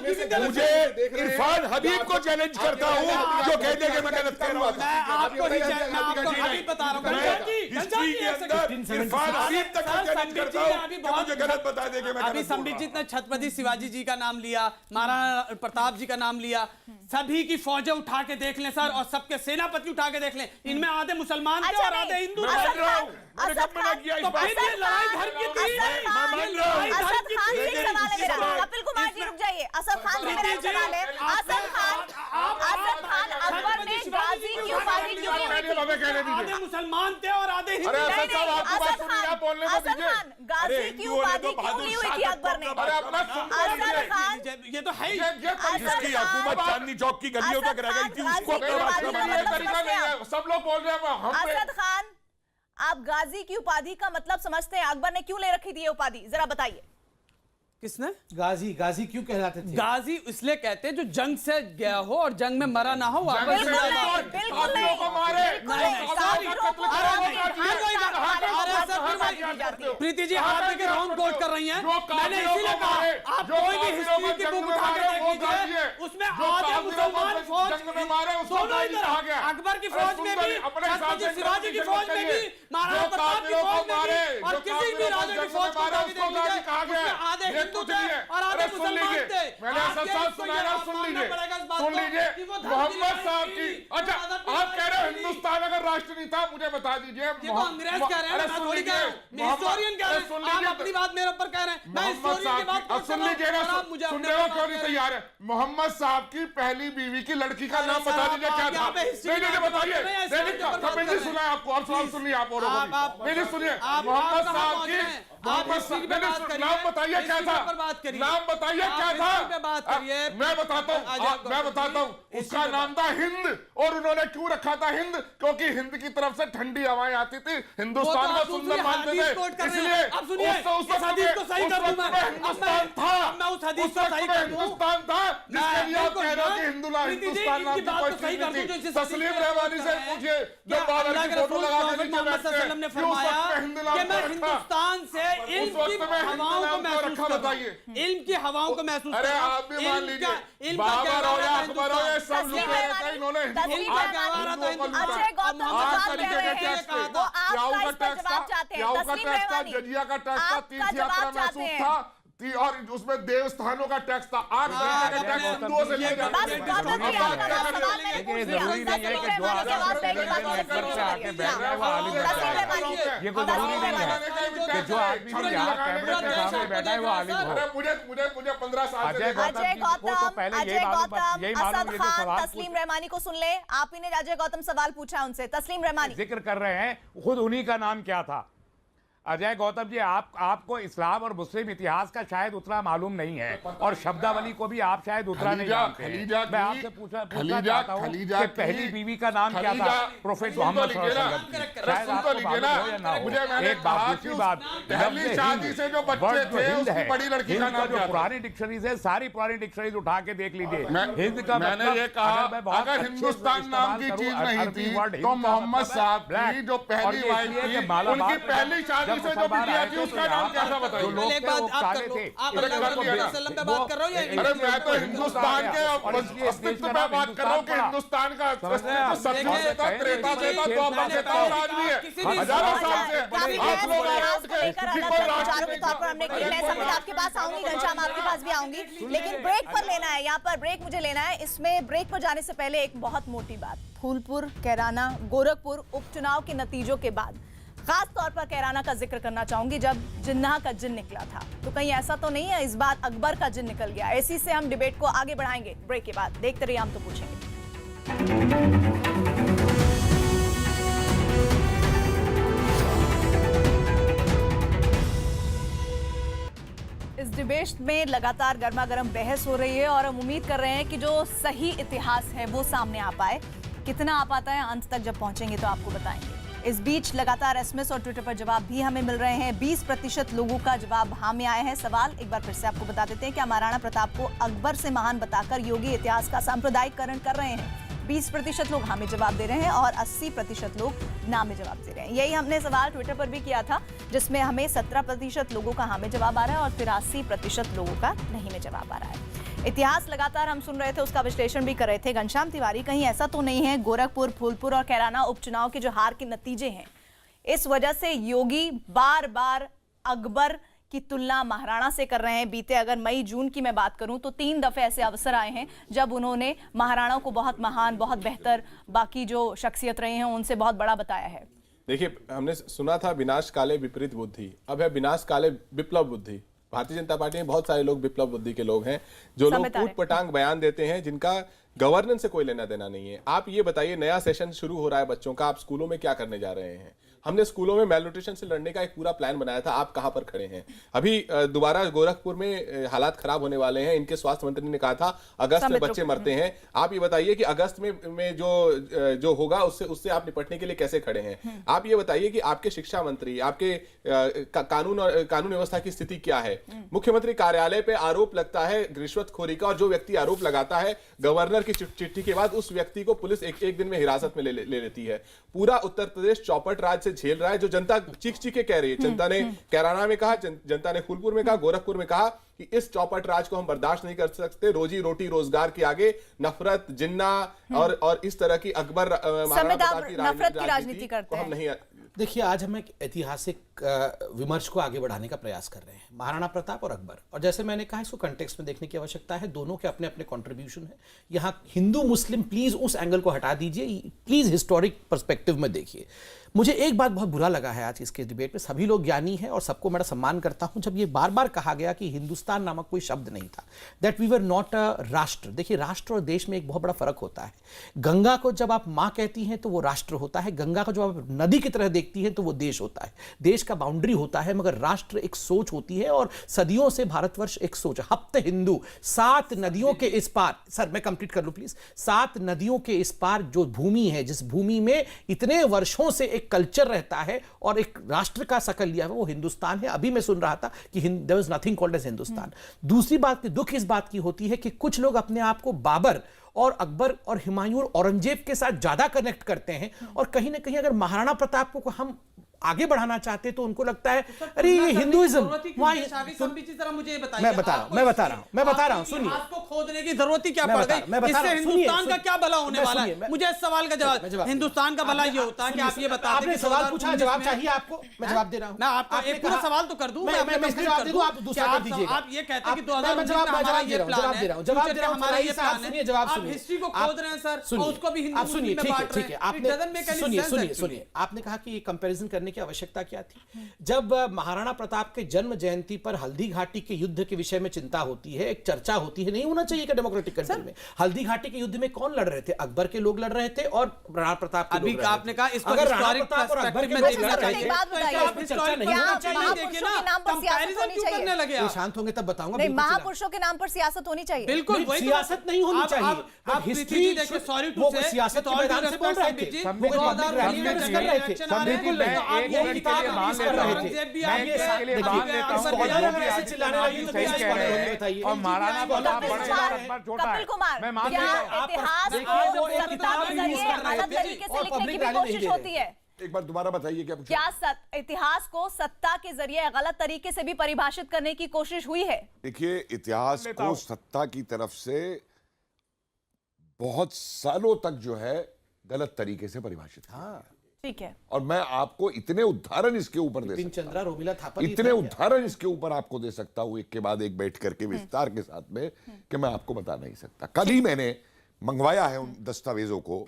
मुझे इरफान हबीब को चैलेंज करता हूं जो कहते कि मैं गलत कह रहा हूं। हिस्ट्री के अंदर इरफान हबीब तक चैलेंज करता हूं कि मुझे गलत बता दे कि मैं अभी संबित जी ने छत्रपति शिवाजी जी का नाम लिया, महाराणा प्रताप जी का नाम लिया, सभी की फौजें उठा के देख लें सर, और सबके सेनापति उठा के देख लें, इनमें आधे मुसलमान थे और आधे हिंदू थे। मान रहा हूं, मैंने कब मना किया इस बात को? लड़ाई धर्म की थी। कपिल कुमार जी रुक जाइए, असद खान से मेरा सवाल है। असद खान अकबर ने गाजी की उपाधि क्यों ली थी? आधे मुसलमान थे और आधे हिंदू। असद खान गाजी की उपाधि क्यों ली हुई थी अकबर ने? असद खान ये तो है ही, इसकी हुकूमत चांदनी चौक की गलियों तक रह गई थी, उसको सब लोग बोल रहे हैं। असद खान, आप गाजी की उपाधि का मतलब समझते हैं? अकबर ने क्यों ले रखी थी ये उपाधि, जरा बताइए। किसने? गाजी क्यों कहलाते थे? गाजी इसलिए कहते हैं जो जंग से गया हो और जंग में मरा ना हो, वापस प्रीति जी हाथ लेके रॉन्ग कोट कर रही हैं। मैंने इसीलिए कहा आप कोई भी हिस्ट्री की बुक उठा के देख लीजिए, उसमें आधे मुसलमान फौज दोनों इधर, अकबर की फौज में भी, छत्रपति शिवाजी की फौज में भी, महाराणा प्रताप की फौज में भी, और किसी भी राजा की फौज को देख लीजिए, उसमें आधे हिंदू थे और आधे मुसलमान थे। सुन लीजिए मोहम्मद साहब की। अच्छा आप कह रहे हो हिंदुस्तान अगर राष्ट्र नहीं था, मुझे बता दीजिए। अंग्रेज कह रहे हैं, मैं थोड़ी कह रहा हूं, मैं हिस्टोरियन कह रहा हूं, आप अपनी बात मेरे ऊपर कह रहे हैं, मैं हिस्टोरियन की बात सुन लीजिए ना, सुनने को क्यों नहीं तैयार है? मोहम्मद साहब की पहली बीवी की लड़की का नाम बता दीजिए क्या था? नहीं बताइए, कपिल जी सुना आपको, और सवाल सुन लिया आप औरों को भी। सुनिए मोहम्मद साहब की, नाम बताइए क्या था? नाम बताइए क्या था? मैं बताता हूँ उसका नाम था हिंद, और उन्होंने क्यों रखा था हिंद? क्योंकि हिंद की तरफ से ठंडी हवाएं आती थी, हिंदुस्तान को सुंदर मानते थे, इसलिए हिंदुस्तान था, हिंदुस्तान था जिसके लिए आप कह रहे हो कि हिंदुस्तान नाम की कोई चीज नहीं थी। तस्लीम रहमानी से पूछिए, जब बाबर की फोटो लगा के नीचे बैठते हैं, क्यों उस वक्त में हिंदुस्तान से इल्म की हवाओं को महसूस बताइए, इल्म की हवाओं को महसूस। अरे आप भी मान लीजिए बाबर हो या अकबर हो, ये सब लोग रहते हैं, इन्होंने जजिया का टैक्स था, तीर्थ यात्रा महसूस था, और उसमें देवस्थानों का टैक्स था। आज हिंदुओं से लेकर मुझे 15 साल तस्लीम रहमानी को सुन ले। आप ही ने अजय गौतम सवाल पूछा उनसे। तस्लीम रहमानी जिक्र कर रहे हैं, खुद उन्हीं का नाम क्या था? अजय गौतम जी, आपको इस्लाम और मुस्लिम इतिहास का शायद उतना मालूम नहीं है और शब्दावली को भी आप शायद उतना नहीं जानते हैं। मैं आपसे पूछना चाहता हूं कि पहली बीवी का नाम क्या था? प्रोफेट मोहम्मद सल्लल्लाहु अलैहि वसल्लम। शायद आपको मालूम हो या ना हो। एक बात, दूसरी बात, पहली शादी से जो बच्चे थे उसकी बड़ी लड़की का नाम क्या था? पुरानी डिक्शनरीज है, सारी पुरानी डिक्शनरीज उठा के देख लीजिए। हिंद का मैंने ये कहा, अगर हिंदुस्तान नाम की चीज नहीं थी तो मोहम्मद साहब की जो पहली वाइफ थी उनकी पहली शादी से जो बिटिया थी उसका नाम कैसा बताइए? एक बात आप कर लो, आप वसल्लम पे बात कर रहे हो या अरे मैं तो हिंदुस्तान के अस्तित्व पे बात कर रहा हूँ कि हिंदुस्तान का अस्तित्व सदियों से था, त्रेता से था, द्वापर से था और आज भी है, हजारों साल से। आप लोग आपके पास आऊंगी, घनश्याम आपके पास भी आऊंगी, लेकिन ब्रेक पर लेना है, यहाँ पर ब्रेक मुझे लेना है। इसमें ब्रेक पर जाने से पहले एक बहुत मोटी बात, फूलपुर, कैराना, गोरखपुर उपचुनाव के नतीजों के बाद खास तौर पर कैराना का जिक्र करना चाहूंगी, जब जिन्ना का जिन निकला था तो कहीं ऐसा तो नहीं है इस बार अकबर का जिन निकल गया। इसी से हम डिबेट को आगे बढ़ाएंगे ब्रेक के बाद। देखते रहिए, हम तो पूछेंगे। इस डिबेट में लगातार गर्मा गर्म बहस हो रही है और हम उम्मीद कर रहे हैं कि जो सही इतिहास है वो सामने आ पाए। कितना आ पाता है अंत तक जब पहुंचेंगे तो आपको बताएंगे। इस बीच लगातार एसएमएस और ट्विटर पर जवाब भी हमें मिल रहे हैं। 20% लोगों का जवाब हाँ में आए हैं। सवाल एक बार फिर से आपको बता देते हैं, क्या महाराणा प्रताप को अकबर से महान बताकर योगी इतिहास का सांप्रदायिकरण कर रहे हैं? 20% लोग हाँ में जवाब दे रहे हैं और 80% लोग ना में जवाब दे रहे हैं। यही हमने सवाल ट्विटर पर भी किया था, जिसमें हमें 17% लोगों का हाँ में जवाब आ रहा है और 83% लोगों का नहीं में जवाब आ रहा है। इतिहास लगातार हम सुन रहे थे, उसका विश्लेषण भी कर रहे थे घनश्याम तिवारी। कहीं ऐसा तो नहीं है गोरखपुर, फूलपुर और कैराना उपचुनाव के जो हार के नतीजे हैं, इस वजह से योगी बार बार अकबर की तुलना महाराणा से कर रहे हैं? बीते अगर मई जून की मैं बात करूं तो 3 दफे ऐसे अवसर आए हैं जब उन्होंने महाराणा को बहुत महान, बहुत बेहतर, बाकी जो शख्सियत रहे हैं उनसे बहुत बड़ा बताया है। देखिए, हमने सुना था विनाश काले विपरीत बुद्धि, अब है विनाश काले विप्लव बुद्धि। भारतीय जनता पार्टी में बहुत सारे लोग विप्लव बुद्धि के लोग हैं, जो लोग कूट पटांग बयान देते हैं, जिनका गवर्नेंस से कोई लेना देना नहीं है। आप ये बताइए, नया सेशन शुरू हो रहा है बच्चों का, आप स्कूलों में क्या करने जा रहे हैं? हमने स्कूलों में मेलन्यूट्रिशन से लड़ने का एक पूरा प्लान बनाया था, आप कहां पर खड़े हैं? अभी दोबारा गोरखपुर में हालात खराब होने वाले हैं, इनके स्वास्थ्य मंत्री ने कहा था अगस्त में बच्चे मरते हैं। आप ये बताइए कि अगस्त में जो होगा उससे आप निपटने के लिए कैसे खड़े हैं? आप ये बताइए कि आपके शिक्षा मंत्री, आपके कानून व्यवस्था की स्थिति क्या है? मुख्यमंत्री कार्यालय पे आरोप लगता है रिश्वतखोरी का, और जो व्यक्ति आरोप लगाता है गवर्नर की चिट्ठी के बाद उस व्यक्ति को पुलिस एक दिन में हिरासत में ले लेती है। पूरा उत्तर प्रदेश चौपट राज से झेल रहा है, जो जनता चीख चीख के कह रही है। जनता ने कैराना में कहा, जनता ने फूलपुर में कहा, गोरखपुर में कहा कि इस चौपट राज को हम बर्दाश्त नहीं कर सकते। रोजी रोटी रोजगार के आगे नफरत, जिन्ना और इस तरह की अकबर नफरत की राजनीति करते हैं। हम नहीं। देखिए, आज हम एक ऐतिहासिक विमर्श को आगे बढ़ाने का प्रयास कर रहे हैं, महाराणा प्रताप और अकबर। और जैसे मैंने कहा, इसको कंटेक्स्ट में देखने की आवश्यकता है, दोनों के अपने अपने कंट्रीब्यूशन है। यहाँ हिंदू मुस्लिम, प्लीज उस एंगल को हटा दीजिए, प्लीज हिस्टोरिक पर्सपेक्टिव में देखिए। मुझे एक बात बहुत बुरा लगा है आज इसके डिबेट में, सभी लोग ज्ञानी हैं और सबको मैं सम्मान करता हूं, जब ये बार बार कहा गया कि हिंदुस्तान नामक कोई शब्द नहीं था, that we were not a राष्ट्र। देखिए, राष्ट्र और देश में एक बहुत बड़ा फर्क होता है। गंगा को जब आप माँ कहती हैं तो वो राष्ट्र होता है, गंगा को जब आप नदी की तरह देखती हैं तो वो देश होता है। देश का बाउंड्री होता है, मगर राष्ट्र एक सोच होती है, और सदियों से भारतवर्ष एक सोच है। हप्ते हिंदू, 7 नदियों के इस पार, सर मैं कंप्लीट कर लूं प्लीज, 7 नदियों के इस पार जो भूमि है, जिस भूमि में इतने वर्षों से एक कल्चर रहता है और एक राष्ट्र का शकल लिया है, वो हिंदुस्तान है। अभी मैं सुन रहा था कि there was nothing called as Hindustan. दूसरी बात की दुख इस बात की होती है कि कुछ लोग अपने आप को बाबर और अकबर और हुमायूं और औरंगजेब के साथ ज्यादा कनेक्ट करते हैं, और कहीं ना कहीं अगर महाराणा प्रताप को हम आगे बढ़ाना चाहते तो उनको लगता है अरे ये हिंदुइज्म, मैं बता रहा हूं सुनिए, को खोदने की जरूरत ही क्या पड़ गई? इससे हिंदुस्तान का क्या भला होने वाला है? मुझे इस सवाल का जवाब, हिंदुस्तान का भला ये होता है कि आप ये बताते हैं। आपने सवाल पूछा, जवाब चाहिए आपको, मैं जवाब दे रहा हूं। मैं आपको एक पूरा सवाल तो कर दूं, मैं जवाब दे दूं, आप दूसरा कर दीजिएगा। आप ये कहते हैं कि 2019 में हमारा ये प्लान है, जवाब दे रहा हूं, हमारा ये प्लान है, जवाब आप हिस्ट्री को खोद रहे हैं सर, और उसको भी हिंदू आप सुनिए, में बांट रहे हैं। ठीक है, आपने सुनिए, आपने कहा कि ये कंपैरिजन करने की आवश्यकता क्या थी? जब महाराणा प्रताप के जन्म जयंती पर हल्दी घाटी के युद्ध के विषय में चिंता होती है, एक चर्चा होती है, नहीं होना चाहिए कि डेमोक्रेटिक कंट्री में हल्दी घाटी के युद्ध में कौन लड़ रहे थे? अकबर के लोग लड़ रहे थे और राणा प्रताप के लोग। आपने कहा इसको अगर राणा प्रताप और अकबर के लोग लड़ रहे थे तो चर्चा नहीं होना चाहिए। शांत होंगे तब बताऊंगा। महापुरुषों के नाम पर सियासत होनी चाहिए। बिल्कुल सियासत नहीं होनी चाहिए। हिस्ट्री देखिए, सॉरी टू से सियासत के मैदान से बोल रहे थे, वो पब्लिक रैली में कर रहे थे, बिल्कुल नहीं। आप ये किताब रिलीज कर रहे थे, आप ये ऐसे चिल्लाने लगे तो कैसे स्कॉलर होंगे बताइए? और महाराणा प्रताप बड़े और छोटा है, मैं मानता हूं। इतिहास को सत्ता के जरिए अलग तरीके से लिखने की भी कोशिश होती है। एक बार दोबारा बताइए क्या इतिहास को सत्ता के जरिए गलत तरीके से भी परिभाषित करने की कोशिश हुई है? देखिए, इतिहास को सत्ता की तरफ से बहुत सालों तक जो है गलत तरीके से परिभाषित। हाँ, ठीक है। और मैं आपको इतने उदाहरण इसके ऊपर दे सकता हूं, इतने उदाहरण इसके ऊपर आपको दे सकता हूं, एक के बाद एक बैठ करके विस्तार के साथ में, कि मैं आपको बता नहीं सकता। कल ही मैंने मंगवाया है उन दस्तावेजों को,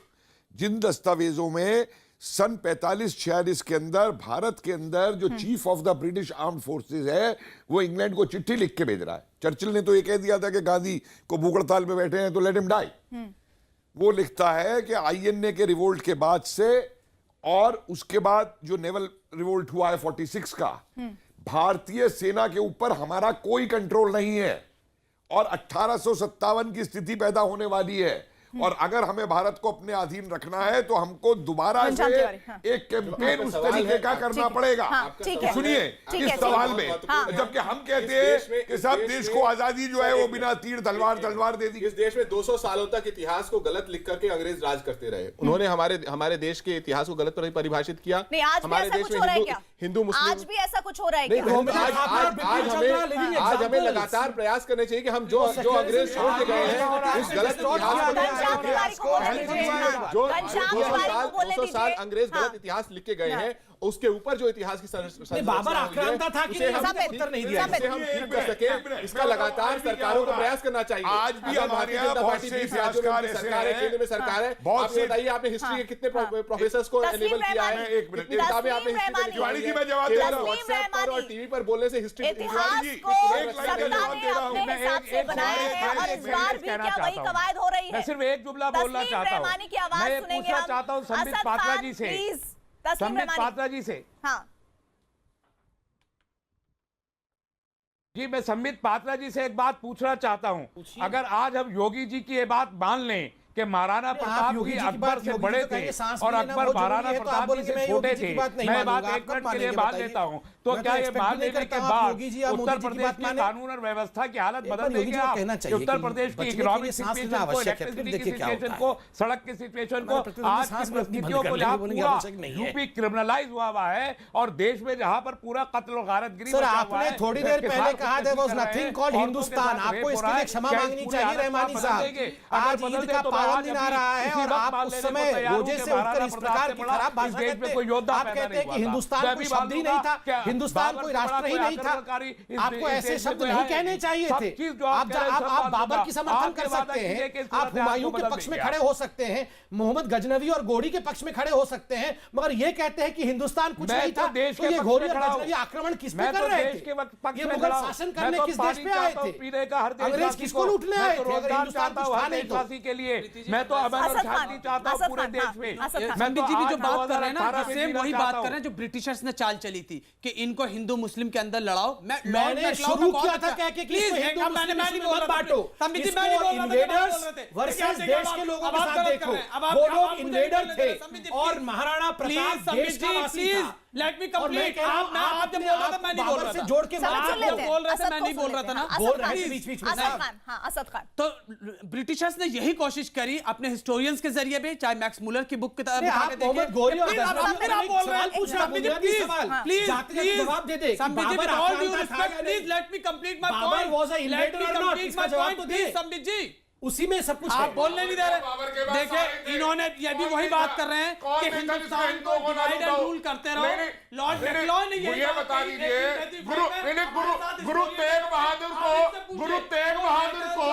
जिन दस्तावेजों में सन 45-46 के अंदर भारत के अंदर जो chief of the British armed forces है, वो इंग्लैंड को चिट्ठी लिख के भेज रहा है। चर्चिल ने तो ये कह दिया था कि गांधी को भूख हड़ताल में बैठे हैं तो लेट हिम डाई। वो लिखता है कि आईएनए के रिवोल्ट के बाद से और उसके बाद जो नेवल रिवोल्ट हुआ है 46 का, भारतीय सेना के ऊपर हमारा कोई कंट्रोल नहीं है और 1857 की स्थिति पैदा होने वाली है। और अगर हमें भारत को अपने अधीन रखना है तो हमको दोबारा से एक कैंपेन उस तरीके का करना पड़ेगा। सुनिए इस सवाल में, जबकि हम कहते हैं कि सब देश को आजादी जो है वो बिना तीर तलवार दे दी। इस देश में 200 सालों तक इतिहास को गलत लिख करके अंग्रेज राज करते रहे। उन्होंने हमारे देश के इतिहास को गलत परिभाषित किया। हमारे देश में हिंदू मुस्लिम आज भी ऐसा कुछ हो रहा है आज हमें लगातार प्रयास करने चाहिए कि हम जो अंग्रेज छोड़ के गए हैं उस गलत इतिहास जो 200 साल अंग्रेज गलत इतिहास लिख के गए हैं, उसके ऊपर जो इतिहास की बाबर आक्रांता था कि उत्तर नहीं दिया, इसे हम ठीक कर सके, इसका लगातार सरकारों को प्रयास करना चाहिए। आज भी भारतीय जनता पार्टी सरकार है, केंद्र में सरकार है। आपसे बताइए, आपने हिस्ट्री के कितने प्रोफेसर्स को एनेबल किया है? कितनी किताबें आपने हिस्ट्री की मैं जवाब दे रहा हूं। व्हाट्सएप पर और टीवी पर बोलने से हिस्ट्री मैं सिर्फ एक जुमला बोलना चाहता हूँ, मैं ये पूछना चाहता हूँ संबित पात्रा जी से, संबित पात्रा जी से। हाँ जी, मैं संबित पात्रा जी से एक बात पूछना चाहता हूं। अगर आज हम योगी जी की ये बात मान लें कि महाराणा प्रताप भी अकबर से बड़े थे और अकबर महाराणा प्रताप जी से छोटे थे, मैं बात एक मिनट के लिए मान लेता हूं, तो क्या ये मान लेने के बाद उत्तर प्रदेश की कानून और व्यवस्था की हालत बदल देंगे आप? उत्तर प्रदेश की इकोनॉमिक सिचुएशन को, इलेक्ट्रिसिटी की सिचुएशन को, सड़क की सिचुएशन को, आज की परिस्थितियों को जहां पूरा यूपी क्रिमिनलाइज हुआ है और देश में जहां पर पूरा कत्ल और गारतगिरी सर, आपने थोड़ी देर पहले कहा there was nothing called Hindustan. आपको इसके लिए क्षमा मांगनी चाहिए रहमानी साहब। आज ईद का पावन दिन आ रहा है और आप उस समय रोजे से उठकर इस प्रकार की खराब भाषा कहते हैं। आप कहते हैं कि हिंदुस्तान कोई शब्द ही नहीं था, हिंदुस्तान कोई राष्ट्र ही नहीं था। आपको ऐसे शब्द नहीं कहने चाहिए थे। आप बाबर की समर्थन कर सकते हैं, आप हुमायूं के पक्ष में खड़े हो सकते हैं, मोहम्मद गजनवी और गोरी के पक्ष में खड़े हो सकते हैं, मगर ये कहते हैं कि हिंदुस्तान कुछ नहीं था। तो ये गोरी और गजनवी आक्रमण किस पे कर रहे थे? ये मुगल शासन करने किस देश पे आए थे? अंग्रेज किसको लूटने आए थे? अगर हिंदुस्तान कुछ था नहीं तो के लिए मैं तो अमन और शांति चाहता हूं पूरे देश में। संबित जी भी जो बात कर रहे हैं ना, सेम वही बात कर रहे हैं जो ब्रिटिशर्स ने चाल चली थी कि इनको हिंदू मुस्लिम के अंदर लड़ाओ। मैंने शुरू किया था कह के कि हिंदू मुस्लिम मत बांटो। संबित जी, मैं नहीं बोल रहा था, इन्वेडर्स वर्सेस देश के लोगों के साथ देखो, वो लोग इन्वेडर थे और महाराणा प्रताप देश का वासी था। Let me complete. आप जब बोल रहा था मैं नहीं बोल रहा था, जोड़ के बोल रहे थे, मैं नहीं बोल रहा था ना, बोल रहे थे बीच-बीच में। असद खान, तो ब्रिटिशर्स ने यही कोशिश करी अपने हिस्टोरियंस के जरिए भी, चाहे मैक्स मुलर की बुक की तरह आप मोहम्मद गोरी और प्लीज जवाब दे दे। Please let me complete my point. Was a invader और नॉट, इसका जवाब तो दे। संबित जी, उसी में सब कुछ आप बोलने नहीं दे रहे। देखिए, इन्होंने ये भी वही बात कर रहे हैं कि हिंदुस्तान को डिवाइड एंड रूल करते रहो। लॉर्ड मैक्लॉन ने ये बता दीजिए, गुरु तेग बहादुर को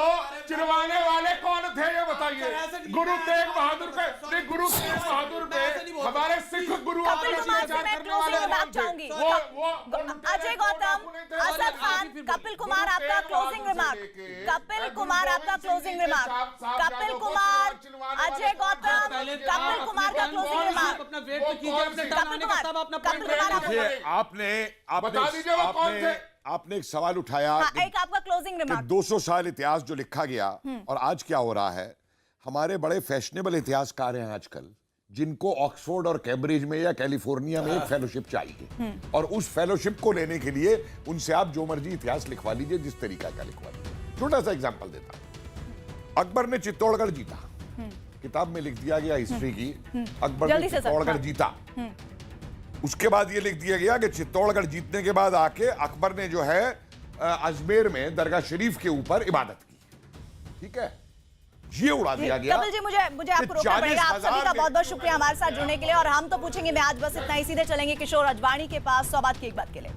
चिरवाने वाले कौन थे ये बताइए? गुरु तेग बहादुर पे, नहीं गुरु तेग बहादुर पे हमारे सिख गुरु कपिल कुमार से मैं क्लोजिंग रिमार्क चाहूंगी। अजय गौतम, असद खान, कपिल कुमार आपका क्लोजिंग रिमार्क। कपिल कुमार आपका क्लोजिंग रिमार्क। कपिल कुमार, अजय गौतम, कपिल कुमार का क्लोजिंग रिमार्क। अपना वेट तो कीजिए, अपने टाइम का तब अपना बता दीजिए वो कौन थे? आपने एक सवाल उठाया, एक आपका क्लोजिंग रिमार्क। 200 साल इतिहास जो लिखा गया और आज क्या हो रहा है। हमारे बड़े फैशनेबल इतिहासकार हैं आजकल, जिनको ऑक्सफोर्ड और कैम्ब्रिज में या कैलिफोर्निया में एक फेलोशिप चाहिए, और उस फेलोशिप को लेने के लिए उनसे आप जो मर्जी इतिहास लिखवा लीजिए, जिस तरीका का लिखवा लीजिए। छोटा सा एग्जाम्पल देता हूं। अकबर ने चित्तौड़गढ़ जीता, किताब में लिख दिया गया हिस्ट्री की, अकबर ने चित्तौड़गढ़ जीता। उसके बाद ये लिख दिया गया कि चित्तौड़गढ़ जीतने के बाद आके अकबर ने जो है अजमेर में दरगाह शरीफ के ऊपर इबादत की। ठीक है, ये उड़ा दिया गया। कपिल जी, मुझे आपको रोकना पड़ेगा। आप सभी का बहुत बहुत शुक्रिया हमारे साथ जुड़ने के लिए। और हम तो पूछेंगे मैं आज बस इतना ही। सीधे चलेंगे किशोर अजवाणी के पास 100 बात की एक बात के लिए।